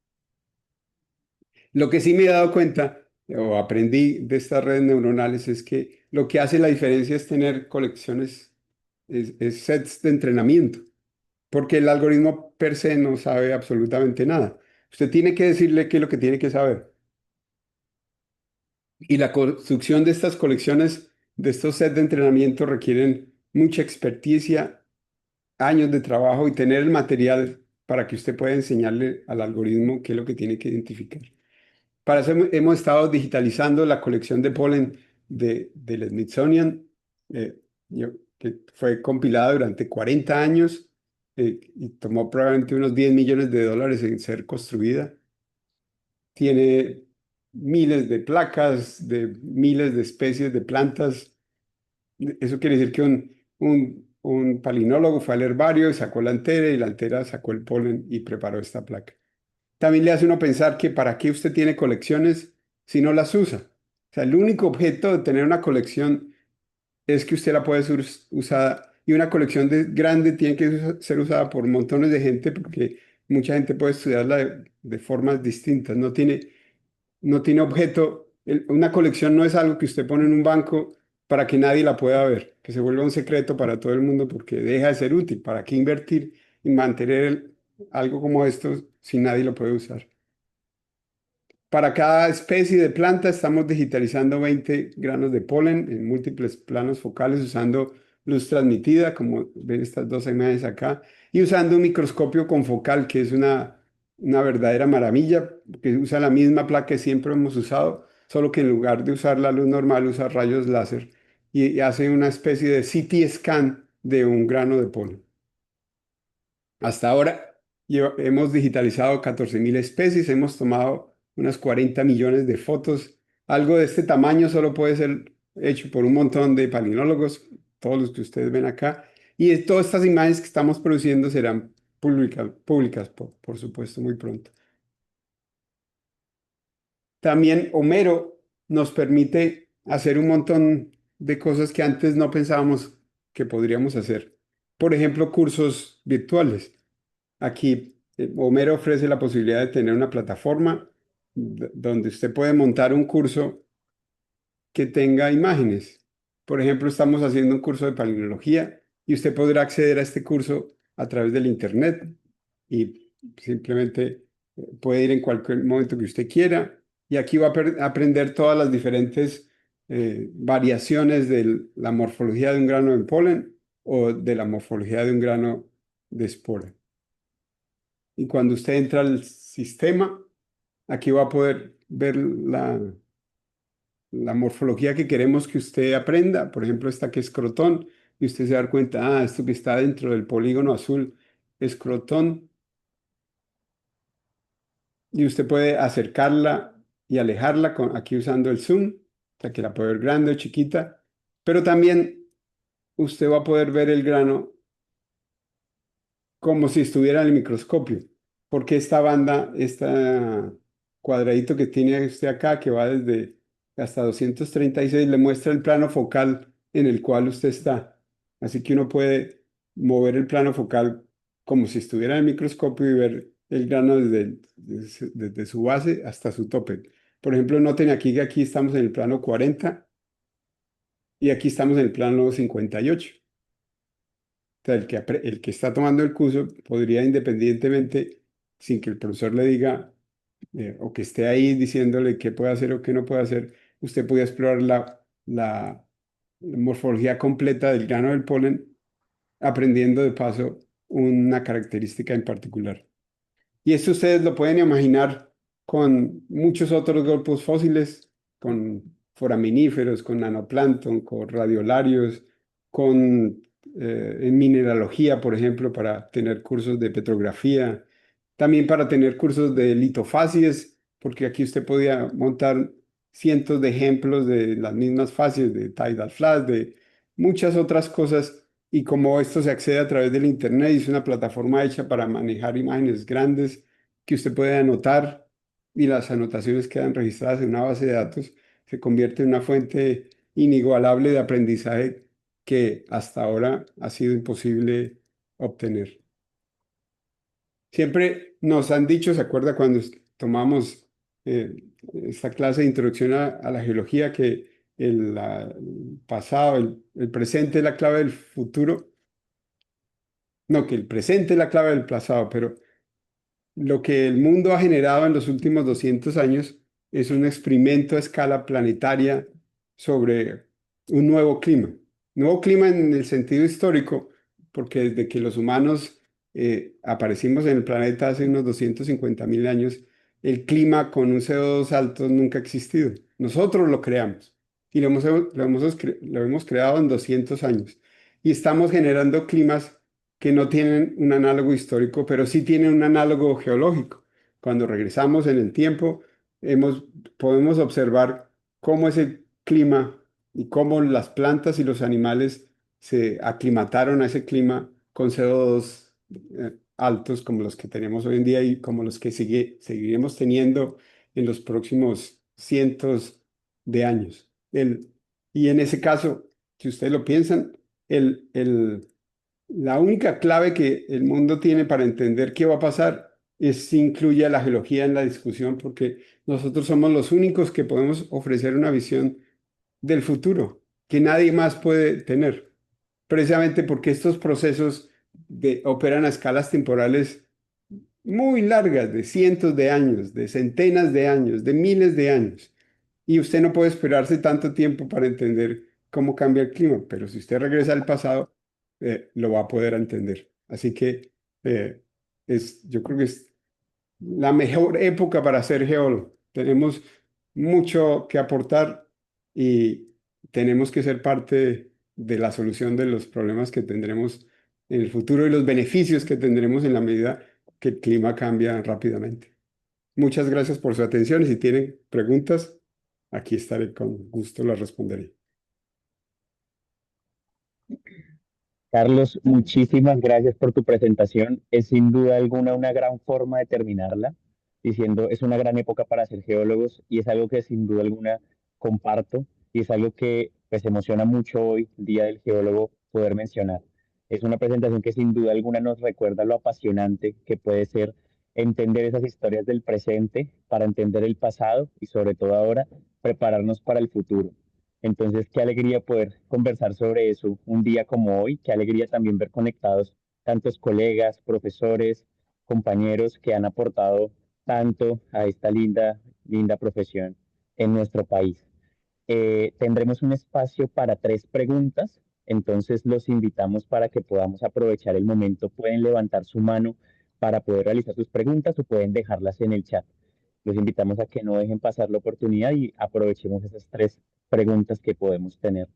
Lo que sí me he dado cuenta o aprendí de estas redes neuronales es que lo que hace la diferencia es tener colecciones, es sets de entrenamiento, porque el algoritmo per se no sabe absolutamente nada. Usted tiene que decirle qué es lo que tiene que saber. Y la construcción de estas colecciones, de estos sets de entrenamiento requieren mucha experticia, años de trabajo y tener el material para que usted pueda enseñarle al algoritmo qué es lo que tiene que identificar. Para eso hemos estado digitalizando la colección de polen del Smithsonian, eh, que fue compilada durante 40 años y tomó probablemente unos 10 millones de dólares en ser construida. Tiene miles de placas de miles de especies de plantas. Eso quiere decir que un palinólogo fue al herbario y sacó la antera y la antera sacó el polen y preparó esta placa. También le hace uno pensar que para qué usted tiene colecciones si no las usa. O sea, el único objeto de tener una colección es que usted la puede ser usada y una colección grande tiene que ser usada por montones de gente porque mucha gente puede estudiarla de formas distintas. No tiene objeto. Una colección no es algo que usted pone en un banco para que nadie la pueda ver, que se vuelva un secreto para todo el mundo porque deja de ser útil. ¿Para qué invertir y mantener algo como esto si nadie lo puede usar? Para cada especie de planta estamos digitalizando 20 granos de polen en múltiples planos focales usando luz transmitida, como ven estas dos imágenes acá, y usando un microscopio confocal, que es una verdadera maravilla, que usa la misma placa que siempre hemos usado, solo que en lugar de usar la luz normal usa rayos láser y hace una especie de CT scan de un grano de polen. Hasta ahora hemos digitalizado 14.000 especies, hemos tomado unas 40 millones de fotos. Algo de este tamaño solo puede ser hecho por un montón de palinólogos, todos los que ustedes ven acá. Y todas estas imágenes que estamos produciendo serán públicas, por supuesto, muy pronto. También Homero nos permite hacer un montón de cosas que antes no pensábamos que podríamos hacer. Por ejemplo, cursos virtuales. Aquí, Homero ofrece la posibilidad de tener una plataforma donde usted puede montar un curso que tenga imágenes. Por ejemplo, estamos haciendo un curso de palinología y usted podrá acceder a este curso a través del Internet y simplemente puede ir en cualquier momento que usted quiera. Y aquí va a aprender todas las diferentes variaciones de la morfología de un grano de polen o de la morfología de un grano de espora. Y cuando usted entra al sistema, aquí va a poder ver la morfología que queremos que usted aprenda. Por ejemplo, esta que es crotón. Y usted se da cuenta, esto que está dentro del polígono azul es crotón. Y usted puede acercarla y alejarla aquí usando el zoom, o sea que la puede ver grande o chiquita. Pero también usted va a poder ver el grano como si estuviera en el microscopio, porque esta banda, este cuadradito que tiene usted acá, que va desde hasta 236, le muestra el plano focal en el cual usted está. Así que uno puede mover el plano focal como si estuviera en el microscopio y ver el grano desde su base hasta su tope. Por ejemplo, noten aquí que aquí estamos en el plano 40 y aquí estamos en el plano 58. O sea, el que está tomando el curso podría independientemente, sin que el profesor le diga, o que esté ahí diciéndole qué puede hacer o qué no puede hacer, usted puede explorar la morfología completa del grano del polen, aprendiendo de paso una característica en particular. Y esto ustedes lo pueden imaginar con muchos otros grupos fósiles, con foraminíferos, con nanoplancton, con radiolarios, con en mineralogía, por ejemplo, para tener cursos de petrografía, también para tener cursos de litofacies, porque aquí usted podía montar cientos de ejemplos de las mismas facies, de tidal flash, de muchas otras cosas y como esto se accede a través del Internet, es una plataforma hecha para manejar imágenes grandes que usted puede anotar y las anotaciones quedan registradas en una base de datos, se convierte en una fuente inigualable de aprendizaje que hasta ahora ha sido imposible obtener. Siempre nos han dicho, ¿se acuerda cuando tomamos eh, esta clase de introducción a la geología, que el pasado, el presente es la clave del futuro. No, que el presente es la clave del pasado, pero lo que el mundo ha generado en los últimos 200 años es un experimento a escala planetaria sobre un nuevo clima. Nuevo clima en el sentido histórico, porque desde que los humanos aparecimos en el planeta hace unos 250.000 años, el clima con un CO2 alto nunca ha existido. Nosotros lo creamos y lo hemos creado en 200 años. Y estamos generando climas que no tienen un análogo histórico, pero sí tienen un análogo geológico. Cuando regresamos en el tiempo, hemos, podemos observar cómo ese clima y cómo las plantas y los animales se aclimataron a ese clima con CO2 altos como los que tenemos hoy en día y como los que seguiremos teniendo en los próximos cientos de años. Y en ese caso, si ustedes lo piensan, la única clave que el mundo tiene para entender qué va a pasar es si incluye a la geología en la discusión, porque nosotros somos los únicos que podemos ofrecer una visión del futuro que nadie más puede tener, precisamente porque estos procesos operan a escalas temporales muy largas, de cientos de años, de centenas de años, de miles de años. Y usted no puede esperarse tanto tiempo para entender cómo cambia el clima, pero si usted regresa al pasado, lo va a poder entender. Así que yo creo que es la mejor época para ser geólogo. Tenemos mucho que aportar y tenemos que ser parte de la solución de los problemas que tendremos en el futuro y los beneficios que tendremos en la medida que el clima cambia rápidamente. Muchas gracias por su atención y si tienen preguntas, aquí estaré con gusto, las responderé. Carlos, muchísimas gracias por tu presentación. Es sin duda alguna una gran forma de terminarla, diciendo es una gran época para ser geólogos y es algo que sin duda alguna comparto y es algo que pues emociona mucho hoy, Día del Geólogo, poder mencionar. Es una presentación que sin duda alguna nos recuerda lo apasionante que puede ser entender esas historias del presente para entender el pasado y sobre todo ahora prepararnos para el futuro. Entonces, qué alegría poder conversar sobre eso un día como hoy, qué alegría también ver conectados tantos colegas, profesores, compañeros que han aportado tanto a esta linda profesión en nuestro país. Tendremos un espacio para 3 preguntas, entonces los invitamos para que podamos aprovechar el momento. Pueden levantar su mano para poder realizar sus preguntas o pueden dejarlas en el chat. Los invitamos a que no dejen pasar la oportunidad y aprovechemos esas 3 preguntas que podemos tener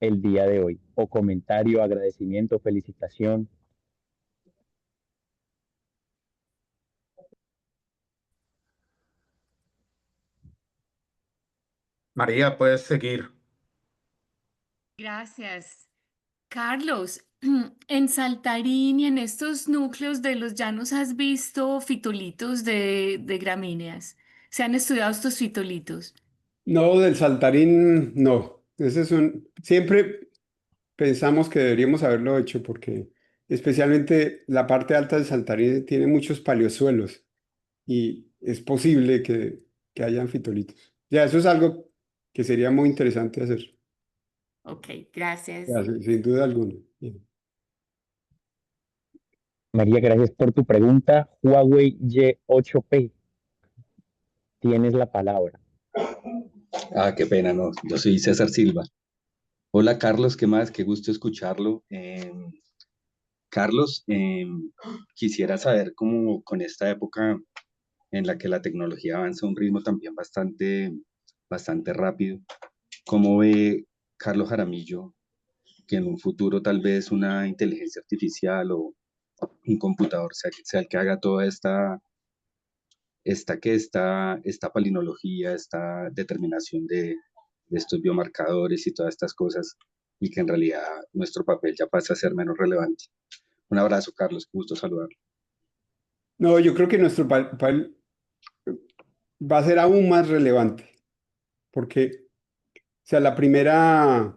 el día de hoy. O comentario, agradecimiento, felicitación. María, puedes seguir. Gracias. Carlos, en Saltarín y en estos núcleos de los llanos has visto fitolitos de gramíneas. ¿Se han estudiado estos fitolitos? No, del saltarín, no. Siempre pensamos que deberíamos haberlo hecho porque especialmente la parte alta del saltarín tiene muchos paleosuelos y es posible que hayan fitolitos. Ya, eso es algo que sería muy interesante hacer, Ok, gracias. ya, sin duda alguna. Bien. María, gracias por tu pregunta. Huawei Y8P, tienes la palabra. Ah, qué pena, no. Yo soy César Silva. Hola, Carlos, ¿qué más? Qué gusto escucharlo. Carlos, quisiera saber cómo con esta época en la que la tecnología avanza a un ritmo también bastante rápido, ¿cómo ve Carlos Jaramillo que en un futuro tal vez una inteligencia artificial o un computador sea el que haga toda esta palinología, esta determinación de estos biomarcadores y todas estas cosas, y que en realidad nuestro papel ya pasa a ser menos relevante? Un abrazo, Carlos, qué gusto saludarlo. No, yo creo que nuestro papel va a ser aún más relevante porque, o sea, la primera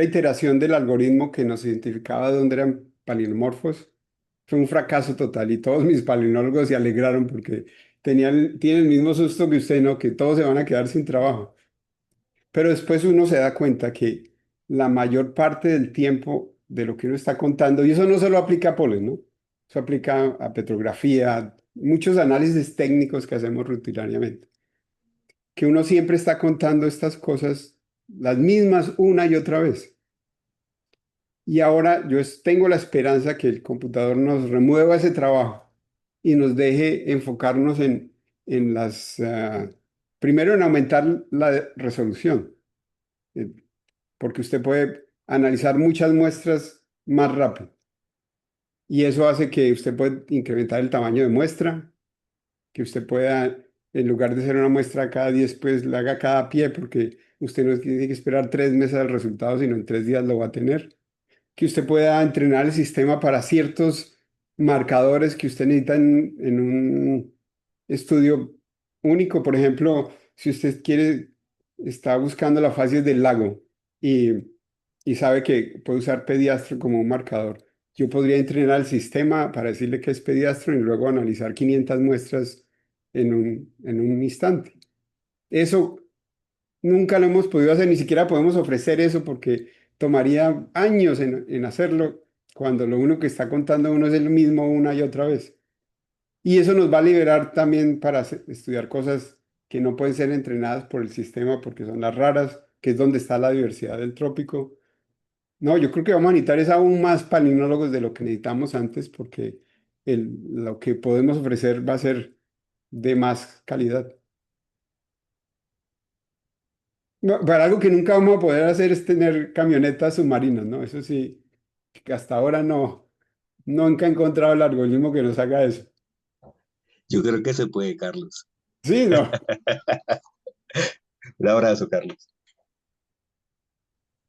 iteración del algoritmo que nos identificaba de dónde eran palinomorfos fue un fracaso total y todos mis palinólogos se alegraron porque tiene el mismo susto que usted, ¿no? Que todos se van a quedar sin trabajo. Pero después uno se da cuenta que la mayor parte del tiempo de lo que uno está contando, y eso no solo aplica a Polen, ¿no? Eso aplica a petrografía, muchos análisis técnicos que hacemos rutinariamente, que uno siempre está contando estas cosas, las mismas una y otra vez. Y ahora tengo la esperanza que el computador nos remueva ese trabajo y nos deje enfocarnos en primero en aumentar la resolución, eh, porque usted puede analizar muchas muestras más rápido. Y eso hace que usted pueda incrementar el tamaño de muestra, que usted pueda, en lugar de hacer una muestra cada 10, pues la haga cada pie, porque usted no tiene que esperar 3 meses al resultado, sino en 3 días lo va a tener. Que usted pueda entrenar el sistema para ciertos marcadores que usted necesita en un estudio único. Por ejemplo, si usted está buscando la fase del lago y, y sabe que puede usar Pediastro como un marcador, yo podría entrenar el sistema para decirle que es Pediastro y luego analizar 500 muestras en un instante. Eso nunca lo hemos podido hacer, ni siquiera podemos ofrecer eso porque tomaría años en hacerlo cuando lo único que está contando uno es el mismo una y otra vez. Y eso nos va a liberar también para estudiar cosas que no pueden ser entrenadas por el sistema porque son las raras, que es donde está la diversidad del trópico. No, yo creo que vamos a necesitar es aún más palinólogos de lo que necesitamos antes porque lo que podemos ofrecer va a ser de más calidad. No, para algo que nunca vamos a poder hacer es tener camionetas submarinas, ¿no? Eso sí, que hasta ahora no, nunca he encontrado el algoritmo que nos haga eso. Yo creo que se puede, Carlos. Sí, no. Un abrazo, Carlos.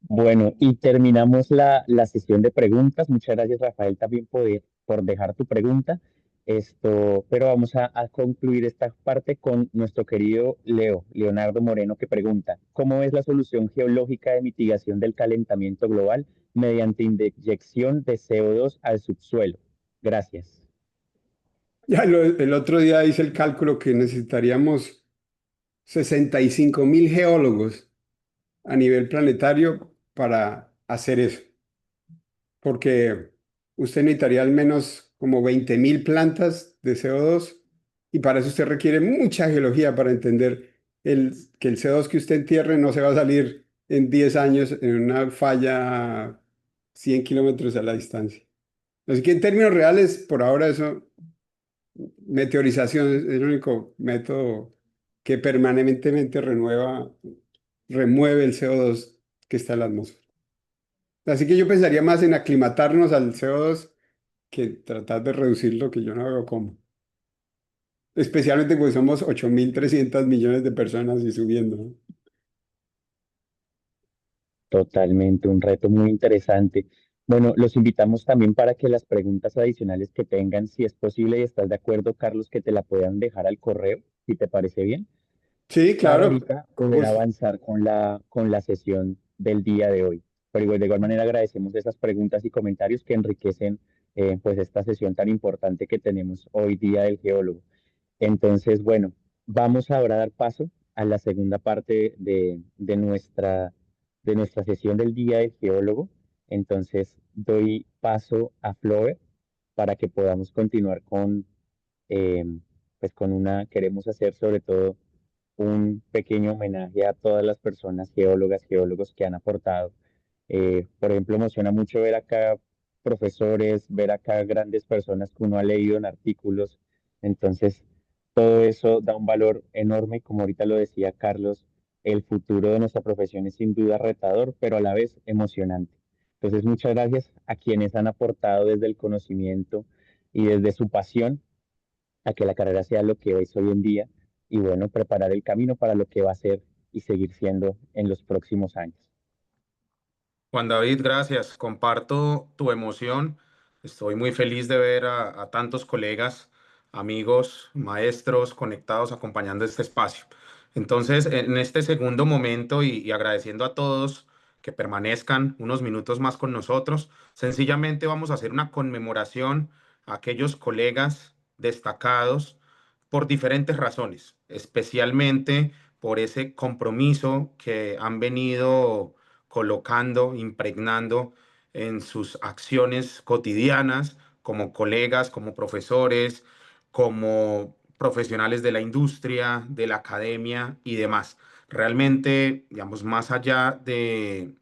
Bueno, y terminamos la sesión de preguntas. Muchas gracias, Rafael, también por dejar tu pregunta. Pero vamos a concluir esta parte con nuestro querido Leonardo Moreno, que pregunta, ¿cómo es la solución geológica de mitigación del calentamiento global mediante inyección de CO2 al subsuelo? Gracias. Ya el otro día hice el cálculo que necesitaríamos 65.000 geólogos a nivel planetario para hacer eso, porque usted necesitaría al menos como 20.000 plantas de CO2 y para eso usted requiere mucha geología para entender que el CO2 que usted entierre no se va a salir en 10 años en una falla 100 kilómetros a la distancia. Así que en términos reales, por ahora eso, meteorización es el único método que permanentemente remueve el CO2 que está en la atmósfera. Así que yo pensaría más en aclimatarnos al CO2 que tratar de reducirlo, que yo no veo cómo. Especialmente porque somos 8.300 millones de personas y subiendo, ¿no? Totalmente, un reto muy interesante. Bueno, los invitamos también para que las preguntas adicionales que tengan, si es posible y estás de acuerdo, Carlos, que te la puedan dejar al correo, si te parece bien, Sí, para claro, ahorita con poder gusto. avanzar con la sesión del día de hoy. Pero de igual manera agradecemos esas preguntas y comentarios que enriquecen pues esta sesión tan importante que tenemos hoy día del geólogo. Entonces, bueno, vamos ahora a dar paso a la segunda parte de nuestra sesión del día del geólogo. Entonces, doy paso a Flore para que podamos continuar eh, pues queremos hacer sobre todo un pequeño homenaje a todas las personas geólogas, geólogos que han aportado. Por ejemplo, emociona mucho ver acá profesores, ver acá grandes personas que uno ha leído en artículos. Entonces, todo eso da un valor enorme, como ahorita lo decía Carlos, el futuro de nuestra profesión es sin duda retador, pero a la vez emocionante. Entonces, muchas gracias a quienes han aportado desde el conocimiento y desde su pasión a que la carrera sea lo que es hoy en día y bueno, preparar el camino para lo que va a ser y seguir siendo en los próximos años. Juan David, gracias. Comparto tu emoción. Estoy muy feliz de ver a tantos colegas, amigos, maestros conectados acompañando este espacio. Entonces, en este segundo momento y agradeciendo a todos que permanezcan unos minutos más con nosotros, sencillamente vamos a hacer una conmemoración a aquellos colegas destacados por diferentes razones, especialmente por ese compromiso que han venido colocando, impregnando en sus acciones cotidianas como colegas, como profesores, como profesionales de la industria, de la academia y demás. Realmente, digamos, más allá de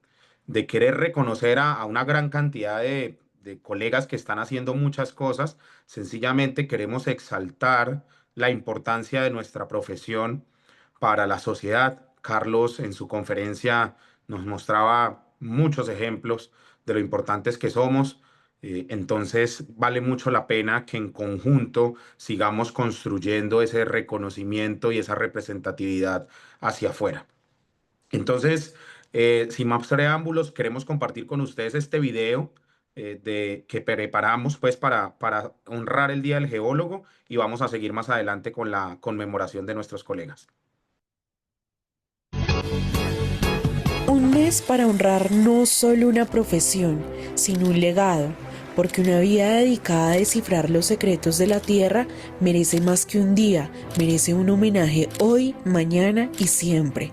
querer reconocer a una gran cantidad de colegas que están haciendo muchas cosas, sencillamente queremos exaltar la importancia de nuestra profesión para la sociedad. Carlos en su conferencia nos mostraba muchos ejemplos de lo importantes que somos. Entonces vale mucho la pena que en conjunto sigamos construyendo ese reconocimiento y esa representatividad hacia afuera. Entonces, sin más preámbulos, queremos compartir con ustedes este video que preparamos pues para honrar el Día del Geólogo y vamos a seguir más adelante con la conmemoración de nuestros colegas. Un mes para honrar no solo una profesión, sino un legado, porque una vida dedicada a descifrar los secretos de la Tierra merece más que un día, merece un homenaje hoy, mañana y siempre.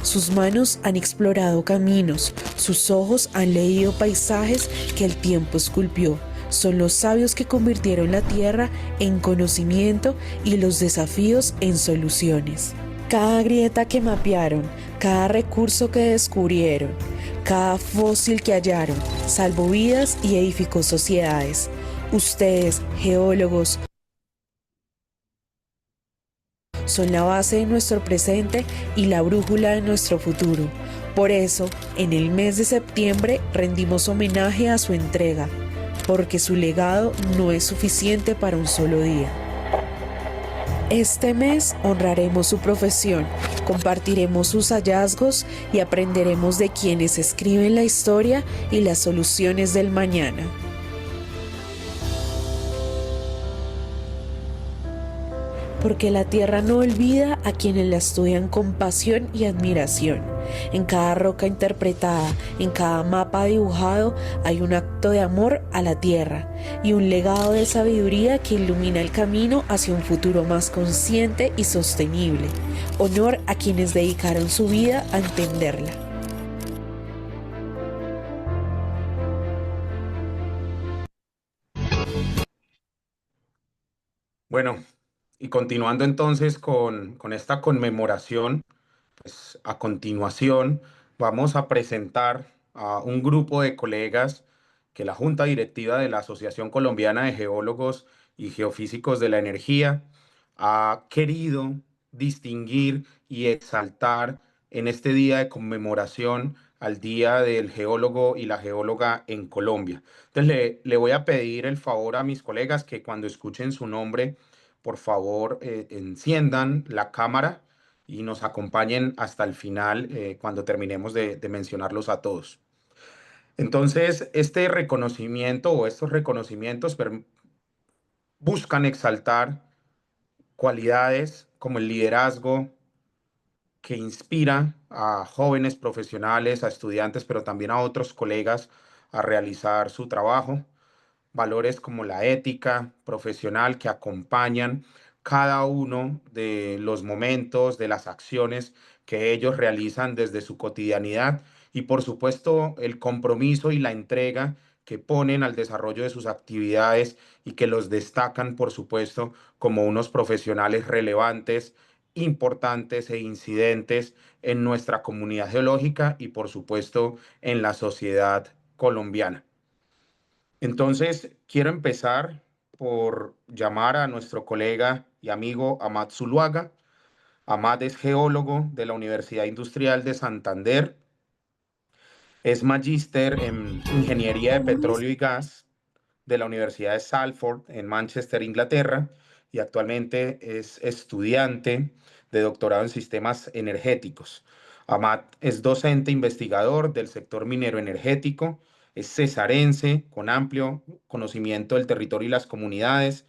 Sus manos han explorado caminos, sus ojos han leído paisajes que el tiempo esculpió. Son los sabios que convirtieron la Tierra en conocimiento y los desafíos en soluciones. Cada grieta que mapearon, cada recurso que descubrieron, cada fósil que hallaron, salvó vidas y edificó sociedades. Ustedes, geólogos, son la base de nuestro presente y la brújula de nuestro futuro. Por eso, en el mes de septiembre rendimos homenaje a su entrega, porque su legado no es suficiente para un solo día. Este mes honraremos su profesión, compartiremos sus hallazgos y aprenderemos de quienes escriben la historia y las soluciones del mañana. Porque la tierra no olvida a quienes la estudian con pasión y admiración. En cada roca interpretada, en cada mapa dibujado, hay un acto de amor a la tierra y un legado de sabiduría que ilumina el camino hacia un futuro más consciente y sostenible. Honor a quienes dedicaron su vida a entenderla. Bueno, y continuando entonces con esta conmemoración, pues a continuación vamos a presentar a un grupo de colegas que la Junta Directiva de la Asociación Colombiana de Geólogos y Geofísicos de la Energía ha querido distinguir y exaltar en este día de conmemoración al Día del Geólogo y la Geóloga en Colombia. Entonces le voy a pedir el favor a mis colegas que cuando escuchen su nombre, por favor, enciendan la cámara y nos acompañen hasta el final cuando terminemos de mencionarlos a todos. Entonces, este reconocimiento o estos reconocimientos buscan exaltar cualidades como el liderazgo que inspira a jóvenes profesionales, a estudiantes, pero también a otros colegas a realizar su trabajo. Valores como la ética profesional que acompañan cada uno de los momentos, de las acciones que ellos realizan desde su cotidianidad y por supuesto el compromiso y la entrega que ponen al desarrollo de sus actividades y que los destacan por supuesto como unos profesionales relevantes, importantes e incidentes en nuestra comunidad geológica y por supuesto en la sociedad colombiana. Entonces, quiero empezar por llamar a nuestro colega y amigo Amat Zuluaga. Amat es geólogo de la Universidad Industrial de Santander, es magíster en Ingeniería de Petróleo y Gas de la Universidad de Salford en Manchester, Inglaterra, y actualmente es estudiante de doctorado en sistemas energéticos. Amat es docente investigador del sector minero energético, es cesarense con amplio conocimiento del territorio y las comunidades,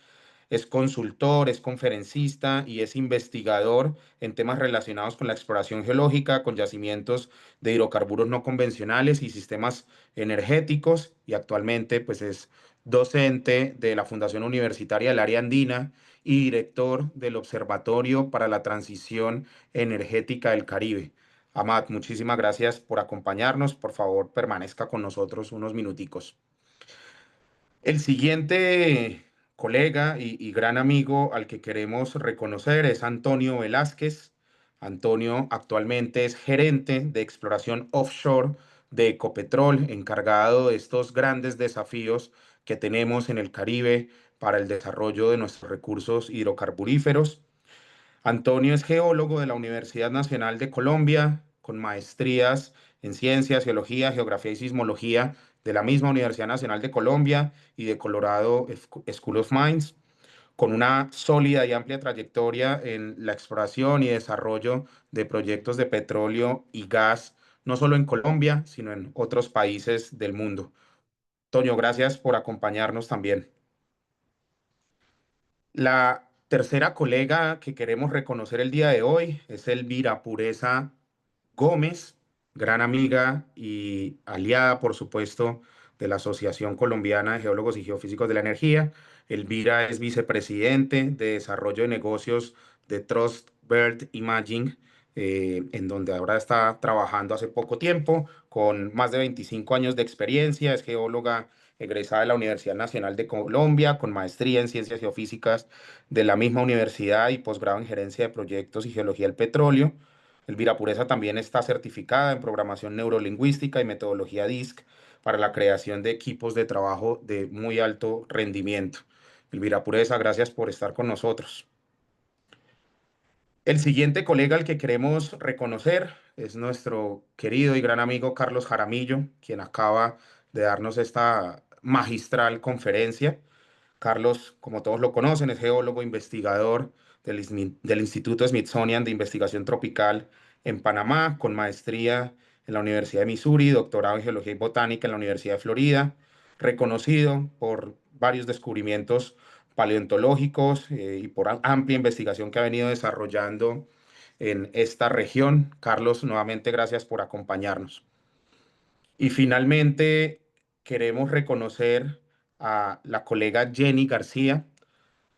es consultor, es conferencista y es investigador en temas relacionados con la exploración geológica, con yacimientos de hidrocarburos no convencionales y sistemas energéticos y actualmente pues es docente de la Fundación Universitaria del Área Andina y director del Observatorio para la Transición Energética del Caribe. Amad, muchísimas gracias por acompañarnos. Por favor, permanezca con nosotros unos minuticos. El siguiente colega y gran amigo al que queremos reconocer es Antonio Velázquez. Antonio actualmente es gerente de exploración offshore de Ecopetrol, encargado de estos grandes desafíos que tenemos en el Caribe para el desarrollo de nuestros recursos hidrocarburíferos. Antonio es geólogo de la Universidad Nacional de Colombia, con maestrías en ciencias, geología, geografía y sismología de la misma Universidad Nacional de Colombia y de Colorado School of Mines, con una sólida y amplia trayectoria en la exploración y desarrollo de proyectos de petróleo y gas, no solo en Colombia, sino en otros países del mundo. Toño, gracias por acompañarnos también. La tercera colega que queremos reconocer el día de hoy es Elvira Pureza Gómez, gran amiga y aliada, por supuesto, de la Asociación Colombiana de Geólogos y Geofísicos de la Energía. Elvira es vicepresidente de Desarrollo de Negocios de Trust Bird Imaging, en donde ahora está trabajando hace poco tiempo, con más de 25 años de experiencia. Es geóloga egresada de la Universidad Nacional de Colombia, con maestría en Ciencias Geofísicas de la misma universidad y posgrado en Gerencia de Proyectos y Geología del Petróleo. Elvira Pureza también está certificada en programación neurolingüística y metodología DISC para la creación de equipos de trabajo de muy alto rendimiento. Elvira Pureza, gracias por estar con nosotros. El siguiente colega al que queremos reconocer es nuestro querido y gran amigo Carlos Jaramillo, quien acaba de darnos esta magistral conferencia. Carlos, como todos lo conocen, es geólogo investigador del Instituto Smithsonian de Investigación Tropical en Panamá, con maestría en la Universidad de Missouri, doctorado en Geología y Botánica en la Universidad de Florida, reconocido por varios descubrimientos paleontológicos y por amplia investigación que ha venido desarrollando en esta región. Carlos, nuevamente gracias por acompañarnos. Y finalmente queremos reconocer a la colega Jenny García,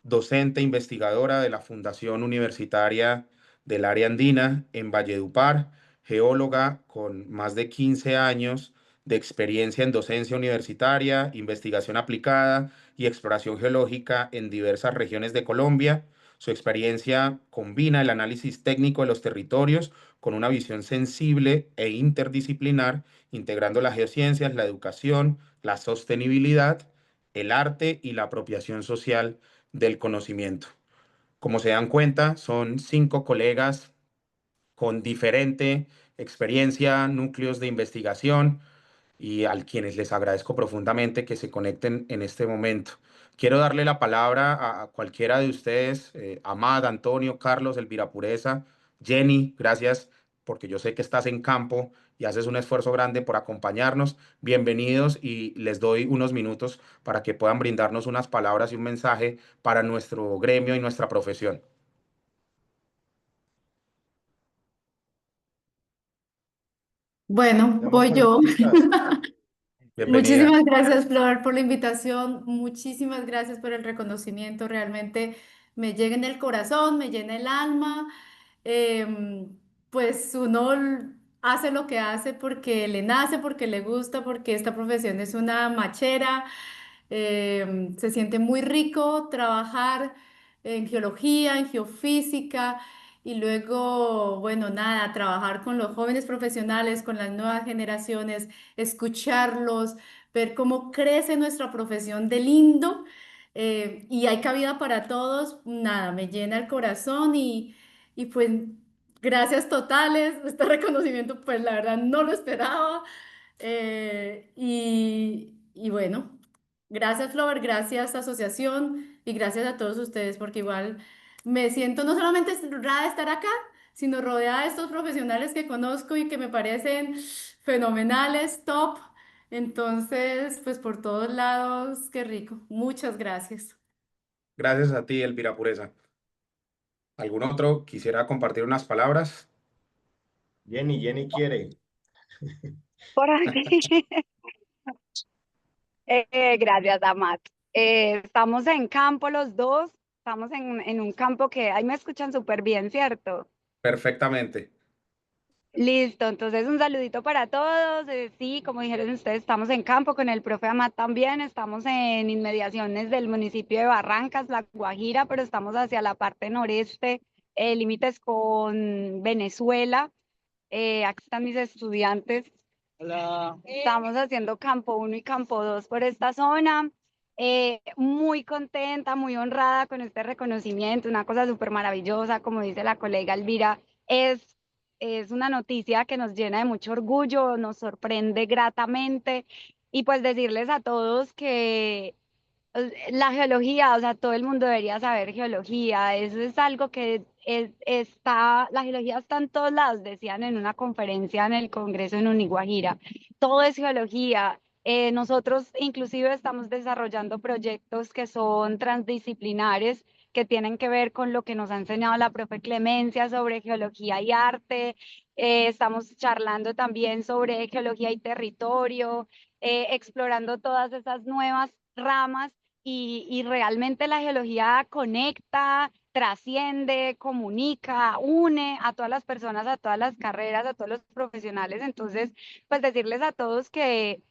docente e investigadora de la Fundación Universitaria del Área Andina en Valledupar, geóloga con más de 15 años de experiencia en docencia universitaria, investigación aplicada y exploración geológica en diversas regiones de Colombia. Su experiencia combina el análisis técnico de los territorios con una visión sensible e interdisciplinar, integrando las geociencias, la educación, la sostenibilidad, el arte y la apropiación social del conocimiento. Como se dan cuenta, son 5 colegas con diferente experiencia, núcleos de investigación y a quienes les agradezco profundamente que se conecten en este momento. Quiero darle la palabra a cualquiera de ustedes, Amad, Antonio, Carlos, Elvira Pureza, Jenny, gracias porque yo sé que estás en campo y haces un esfuerzo grande por acompañarnos. Bienvenidos y les doy unos minutos para que puedan brindarnos unas palabras y un mensaje para nuestro gremio y nuestra profesión. Bueno, voy yo. Bienvenida. Muchísimas gracias, Flor, por la invitación. Muchísimas gracias por el reconocimiento. Realmente me llega en el corazón, me llena el alma. Pues uno hace lo que hace porque le nace, porque le gusta, porque esta profesión es una machera. Se siente muy rico trabajar en geología, en geofísica y luego, bueno, nada, trabajar con los jóvenes profesionales, con las nuevas generaciones, escucharlos, ver cómo crece nuestra profesión de lindo y hay cabida para todos. Nada, me llena el corazón y pues gracias totales. Este reconocimiento, pues la verdad no lo esperaba. Y bueno. Gracias, Flover, gracias, asociación, y gracias a todos ustedes, porque igual me siento no solamente honrada de estar acá, sino rodeada de estos profesionales que conozco y que me parecen fenomenales, top. Entonces, pues por todos lados, qué rico. Muchas gracias. Gracias a ti, Elvira Pureza. ¿Algún otro quisiera compartir unas palabras? Jenny quiere. Por aquí. Gracias, Amat. Estamos en campo los dos, estamos en un campo que ahí me escuchan súper bien, ¿cierto? Perfectamente. Listo, entonces un saludito para todos. Sí, como dijeron ustedes, estamos en campo con el profe Amat también. Estamos en inmediaciones del municipio de Barrancas, La Guajira, pero estamos hacia la parte noreste, límites con Venezuela. Aquí están mis estudiantes. Hola. Estamos haciendo campo 1 y campo 2 por esta zona. Muy contenta, muy honrada con este reconocimiento, una cosa súper maravillosa, como dice la colega Elvira, es una noticia que nos llena de mucho orgullo, nos sorprende gratamente y pues decirles a todos que la geología, o sea, todo el mundo debería saber geología, eso es algo que está, la geología está en todos lados, decían en una conferencia en el Congreso en Uniguajira, todo es geología. Nosotros inclusive estamos desarrollando proyectos que son transdisciplinares, que tienen que ver con lo que nos ha enseñado la profe Clemencia sobre geología y arte. Estamos charlando también sobre geología y territorio, explorando todas esas nuevas ramas y realmente la geología conecta, trasciende, comunica, une a todas las personas, a todas las carreras, a todos los profesionales. Entonces, pues decirles a todos que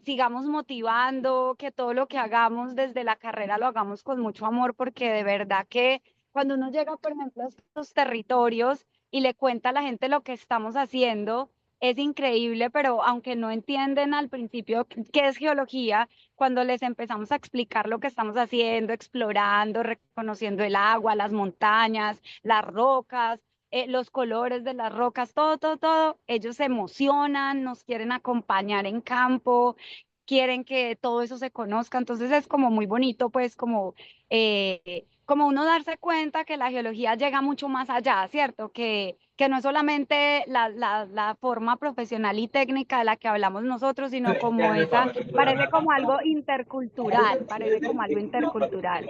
sigamos motivando, que todo lo que hagamos desde la carrera lo hagamos con mucho amor, porque de verdad que cuando uno llega, por ejemplo, a estos territorios y le cuenta a la gente lo que estamos haciendo, es increíble, pero aunque no entienden al principio qué es geología, cuando les empezamos a explicar lo que estamos haciendo, explorando, reconociendo el agua, las montañas, las rocas, los colores de las rocas, todo, todo, todo, ellos se emocionan, nos quieren acompañar en campo, quieren que todo eso se conozca, entonces es como muy bonito, pues como uno darse cuenta que la geología llega mucho más allá, ¿cierto? Que no es solamente la forma profesional y técnica de la que hablamos nosotros, sino como esa, parece como algo intercultural, parece como algo intercultural.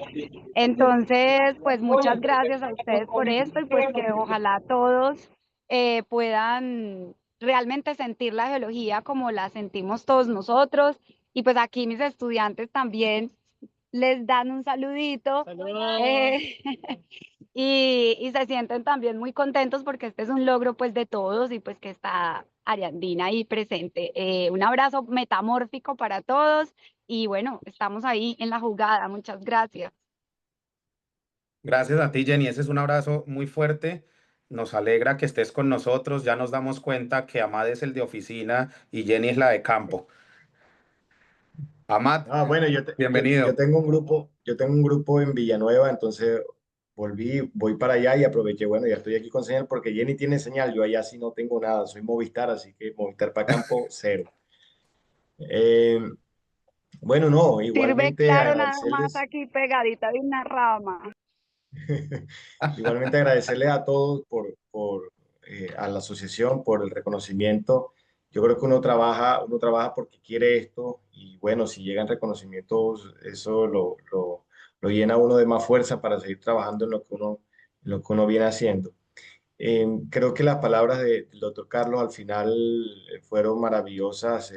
Entonces, pues muchas gracias a ustedes por esto y pues que ojalá todos puedan realmente sentir la geología como la sentimos todos nosotros. Y pues aquí mis estudiantes también les dan un saludito. Y se sienten también muy contentos porque este es un logro pues de todos y pues que está Ariandina ahí presente. Un abrazo metamórfico para todos y bueno, estamos ahí en la jugada. Muchas gracias. Gracias a ti, Jenny. Ese es un abrazo muy fuerte. Nos alegra que estés con nosotros. Ya nos damos cuenta que Amad es el de oficina y Jenny es la de campo. Amad, Ah, bueno, yo bienvenido. yo tengo un grupo en Villanueva, entonces voy para allá y aproveché, bueno, ya estoy aquí con señal porque Jenny tiene señal, yo allá sí no tengo nada, soy Movistar, así que Movistar para campo, cero. Eh, bueno, no, Sirve igualmente claro nada más agradecerles, aquí pegadita de una rama. igualmente agradecerles a todos a la asociación por el reconocimiento. Yo creo que uno trabaja porque quiere esto y bueno, si llegan reconocimientos, eso lo llena a uno de más fuerza para seguir trabajando en lo que uno viene haciendo. Creo que las palabras del doctor Carlos al final fueron maravillosas,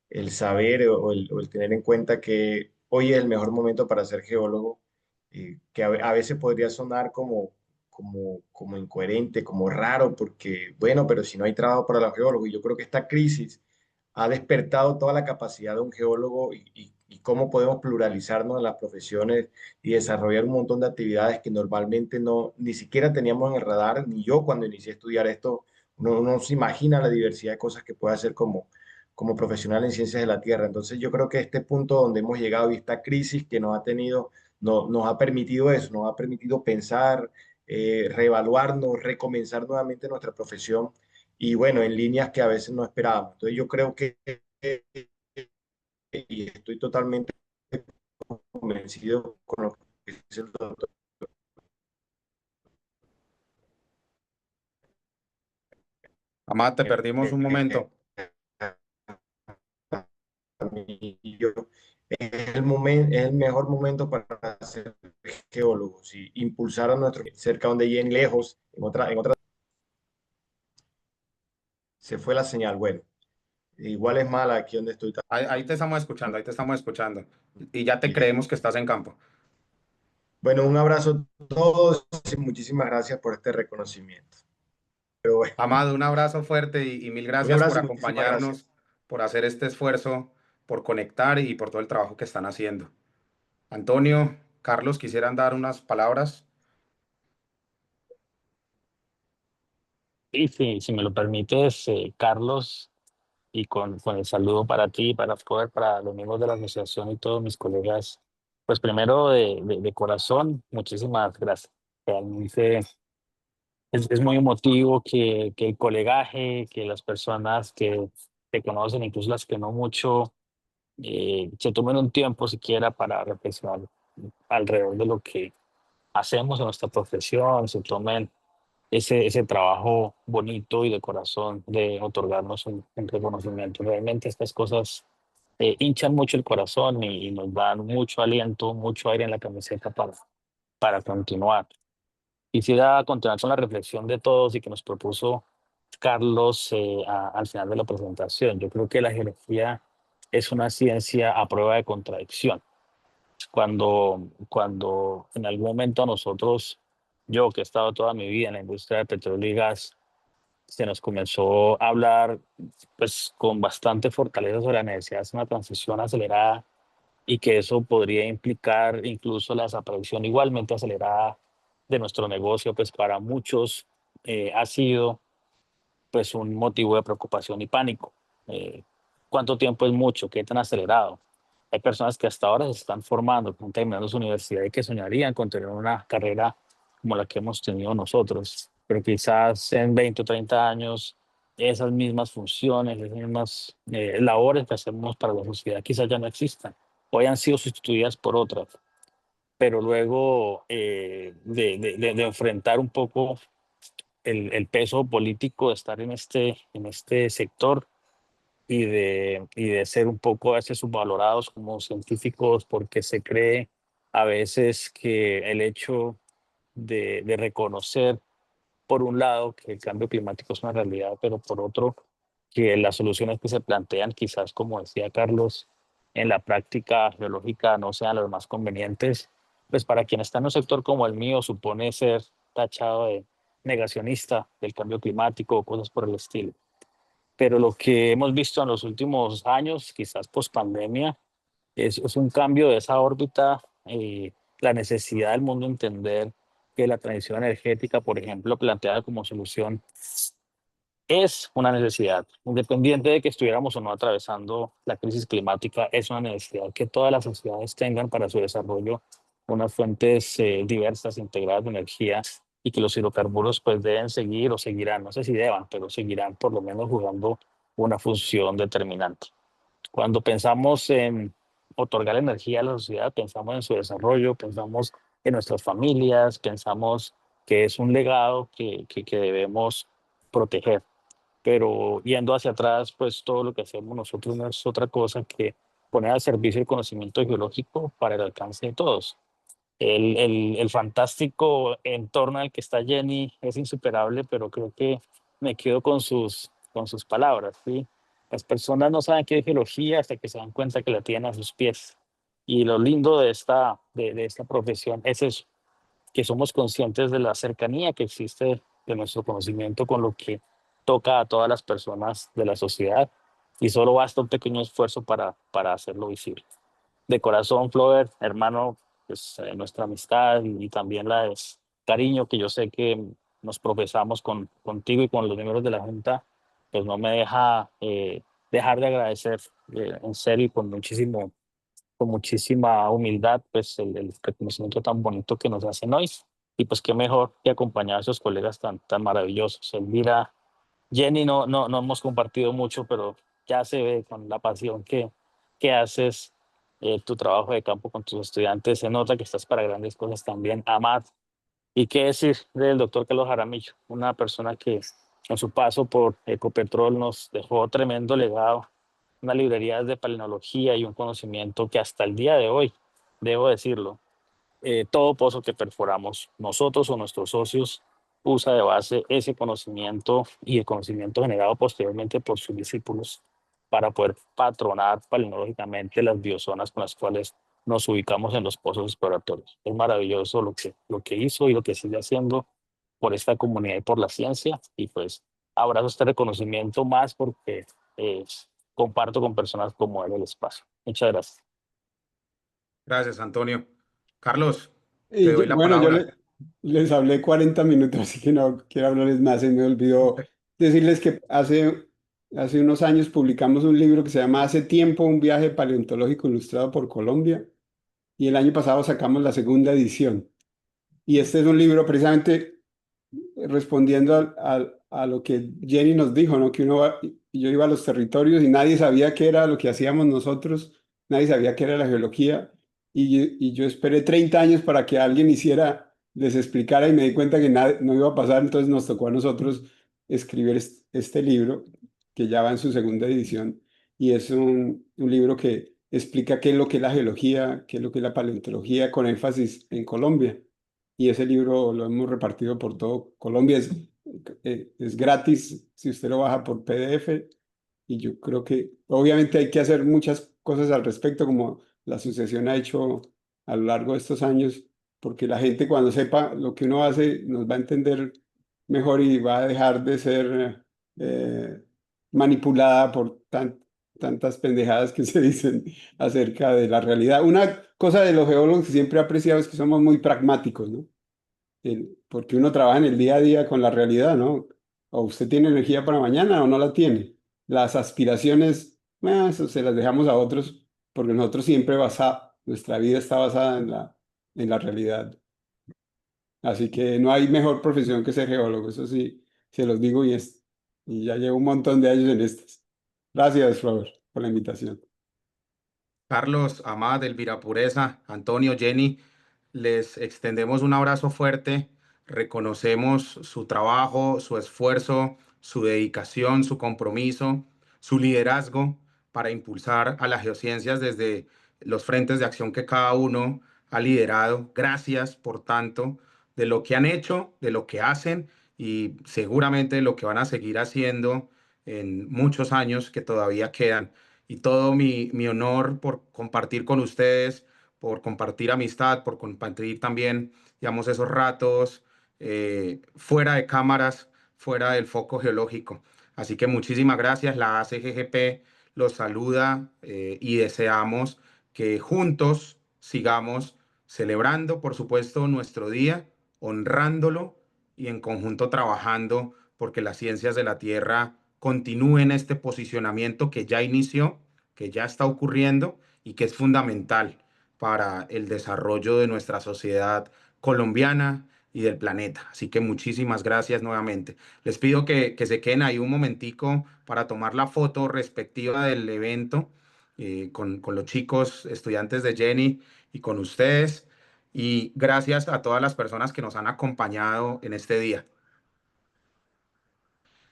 el saber o el tener en cuenta que hoy es el mejor momento para ser geólogo, que a veces podría sonar como incoherente, como raro, porque bueno, pero si no hay trabajo para los geólogos, y yo creo que esta crisis ha despertado toda la capacidad de un geólogo y cómo podemos pluralizarnos en las profesiones y desarrollar un montón de actividades que normalmente no, ni siquiera teníamos en el radar, ni yo cuando inicié a estudiar esto, uno no se imagina la diversidad de cosas que puede hacer como profesional en ciencias de la Tierra. Entonces yo creo que este punto donde hemos llegado y esta crisis que nos ha tenido, nos ha permitido eso, nos ha permitido pensar, reevaluarnos, recomenzar nuevamente nuestra profesión y bueno, en líneas que a veces no esperábamos. Entonces yo creo que, y estoy totalmente convencido con lo que dice el doctor. Amad, te perdimos un momento. Yo, es el mejor momento para ser geólogos y impulsar a nuestro cerca donde lleguen lejos, en otra, se fue la señal. Bueno, igual es mala aquí donde estoy. Ahí te estamos escuchando, ahí te estamos escuchando. Y ya te Listo. creemos que estás en campo. Bueno, un abrazo a todos y muchísimas gracias por este reconocimiento. Pero bueno, Amado, un abrazo fuerte y mil un gracias por abrazo y muchísimas acompañarnos, gracias. por hacer este esfuerzo, por conectar y por todo el trabajo que están haciendo. Antonio, Carlos, ¿quisieran dar unas palabras? Y si me lo permites, Carlos, y con el saludo para ti, para los miembros de la asociación y todos mis colegas, pues primero de corazón, muchísimas gracias. Realmente es muy emotivo que el colegaje, que las personas que te conocen, incluso las que no mucho, se tomen un tiempo siquiera para reflexionar alrededor de lo que hacemos en nuestra profesión, se tomen ese trabajo bonito y de corazón de otorgarnos un reconocimiento. Realmente estas cosas hinchan mucho el corazón y nos dan mucho aliento, mucho aire en la camiseta para continuar. Quisiera continuar con la reflexión de todos y que nos propuso Carlos al final de la presentación. Yo creo que la geología es una ciencia a prueba de contradicción. Cuando en algún momento a nosotros, yo que he estado toda mi vida en la industria de petróleo y gas, se nos comenzó a hablar pues con bastante fortaleza sobre la necesidad de hacer una transición acelerada y que eso podría implicar incluso la desaparición igualmente acelerada de nuestro negocio, pues para muchos ha sido pues un motivo de preocupación y pánico. ¿Cuánto tiempo es mucho? ¿Qué tan acelerado? Hay personas que hasta ahora se están formando, que están terminando su universidad y que soñarían con tener una carrera como la que hemos tenido nosotros, pero quizás en 20 o 30 años esas mismas funciones, esas mismas labores que hacemos para la sociedad quizás ya no existan. Hoy han sido sustituidas por otras, pero luego de enfrentar un poco el peso político de estar en este sector y de ser un poco a veces subvalorados como científicos porque se cree a veces que el hecho de reconocer, por un lado, que el cambio climático es una realidad, pero por otro, que las soluciones que se plantean, quizás, como decía Carlos, en la práctica geológica no sean las más convenientes, pues para quien está en un sector como el mío supone ser tachado de negacionista del cambio climático o cosas por el estilo. Pero lo que hemos visto en los últimos años, quizás post pandemia, es un cambio de esa órbita, la necesidad del mundo entender que la transición energética, por ejemplo, planteada como solución, es una necesidad, independiente de que estuviéramos o no atravesando la crisis climática, es una necesidad que todas las sociedades tengan para su desarrollo unas fuentes diversas, integradas de energía y que los hidrocarburos pues deben seguir o seguirán, no sé si deban, pero seguirán por lo menos jugando una función determinante. Cuando pensamos en otorgar energía a la sociedad, pensamos en su desarrollo, pensamos en nuestras familias, pensamos que es un legado que debemos proteger. Pero yendo hacia atrás, pues todo lo que hacemos nosotros no es otra cosa que poner al servicio el conocimiento geológico para el alcance de todos. El fantástico entorno en el que está Jenny es insuperable, pero creo que me quedo con sus palabras, ¿sí? Las personas no saben qué es geología hasta que se dan cuenta que la tienen a sus pies. Y lo lindo de esta profesión es eso, que somos conscientes de la cercanía que existe de nuestro conocimiento con lo que toca a todas las personas de la sociedad y solo basta un pequeño esfuerzo para hacerlo visible. De corazón, Flover, hermano, pues nuestra amistad y también la de cariño que yo sé que nos profesamos contigo y con los miembros de la Junta, pues no me deja dejar de agradecer en serio y con muchísima humildad, pues el reconocimiento tan bonito que nos hacen hoy. Y pues qué mejor que acompañar a esos colegas tan maravillosos. Elvira, Jenny, no hemos compartido mucho, pero ya se ve con la pasión que haces tu trabajo de campo con tus estudiantes. Se nota que estás para grandes cosas también. Amad, ¿y qué decir del doctor Carlos Jaramillo? Una persona que en su paso por Ecopetrol nos dejó tremendo legado, una librería de paleontología y un conocimiento que hasta el día de hoy, debo decirlo, todo pozo que perforamos, nosotros o nuestros socios, usa de base ese conocimiento y el conocimiento generado posteriormente por sus discípulos para poder patronar palinológicamente las biozonas con las cuales nos ubicamos en los pozos exploratorios. Es maravilloso lo que hizo y lo que sigue haciendo por esta comunidad y por la ciencia, y pues abrazo este reconocimiento más porque eh, comparto con personas como él el espacio. Muchas gracias. Gracias, Antonio. Carlos, te Y doy la bueno, palabra. les hablé 40 minutos, así que no quiero hablarles más. Se me olvidó decirles que hace unos años publicamos un libro que se llama Hace tiempo, un viaje paleontológico ilustrado por Colombia, y el año pasado sacamos la segunda edición. Y este es un libro precisamente respondiendo a lo que Jenny nos dijo, ¿no? Que yo iba a los territorios y nadie sabía qué era lo que hacíamos nosotros, nadie sabía qué era la geología, y yo esperé 30 años para que alguien les explicara, y me di cuenta que no iba a pasar. Entonces nos tocó a nosotros escribir este libro, que ya va en su segunda edición, y es un libro que explica qué es lo que es la geología, qué es lo que es la paleontología, con énfasis en Colombia. Y ese libro lo hemos repartido por todo Colombia. Es gratis si usted lo baja por PDF, y yo creo que obviamente hay que hacer muchas cosas al respecto, como la asociación ha hecho a lo largo de estos años, porque la gente, cuando sepa lo que uno hace, nos va a entender mejor y va a dejar de ser manipulada por tantas pendejadas que se dicen acerca de la realidad. Una cosa de los geólogos que siempre he apreciado es que somos muy pragmáticos, ¿no? Porque uno trabaja en el día a día con la realidad, ¿no? O usted tiene energía para mañana o no la tiene. Las aspiraciones, eso se las dejamos a otros, porque nosotros siempre nuestra vida está basada en la realidad. Así que no hay mejor profesión que ser geólogo, eso sí, se los digo, y ya llevo un montón de años en estas. Gracias, Flor, por la invitación. Carlos, Amad, Elvira Pureza, Antonio, Jenny, les extendemos un abrazo fuerte, reconocemos su trabajo, su esfuerzo, su dedicación, su compromiso, su liderazgo para impulsar a las geociencias desde los frentes de acción que cada uno ha liderado. Gracias, por tanto, de lo que han hecho, de lo que hacen y seguramente de lo que van a seguir haciendo en muchos años que todavía quedan. Y todo mi honor por compartir con ustedes, por compartir amistad, por compartir también, digamos, esos ratos fuera de cámaras, fuera del foco geológico. Así que muchísimas gracias. La ACGGP los saluda y deseamos que juntos sigamos celebrando, por supuesto, nuestro día, honrándolo y en conjunto trabajando porque las ciencias de la Tierra continúen este posicionamiento que ya inició, que ya está ocurriendo y que es fundamental para el desarrollo de nuestra sociedad colombiana y del planeta. Así que muchísimas gracias nuevamente. Les pido que se queden ahí un momentico para tomar la foto respectiva del evento con los chicos estudiantes de Jenny y con ustedes. Y gracias a todas las personas que nos han acompañado en este día.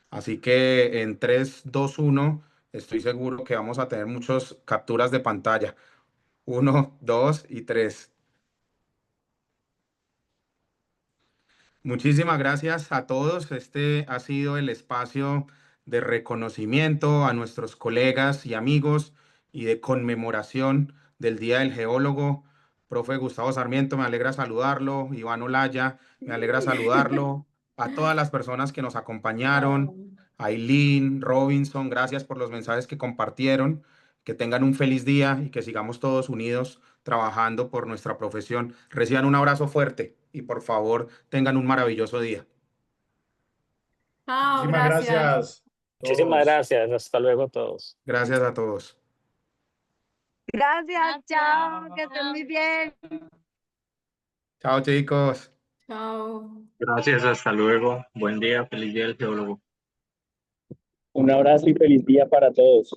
Así que en 3, 2, 1, estoy seguro que vamos a tener muchas capturas de pantalla. 1, 2 y 3. Muchísimas gracias a todos. Este ha sido el espacio de reconocimiento a nuestros colegas y amigos y de conmemoración del Día del Geólogo. Profe Gustavo Sarmiento, me alegra saludarlo. Iván Olaya, me alegra saludarlo. A todas las personas que nos acompañaron. Aileen, Robinson, gracias por los mensajes que compartieron. Que tengan un feliz día y que sigamos todos unidos trabajando por nuestra profesión. Reciban un abrazo fuerte y por favor tengan un maravilloso día. Chao, Muchísimas gracias. gracias a Muchísimas todos. gracias. Hasta luego a todos. Gracias a todos. Gracias, chao, que estén muy bien. Chao, chicos. Chao. Gracias, hasta luego. Buen día, feliz día del geólogo. Un abrazo y feliz día para todos.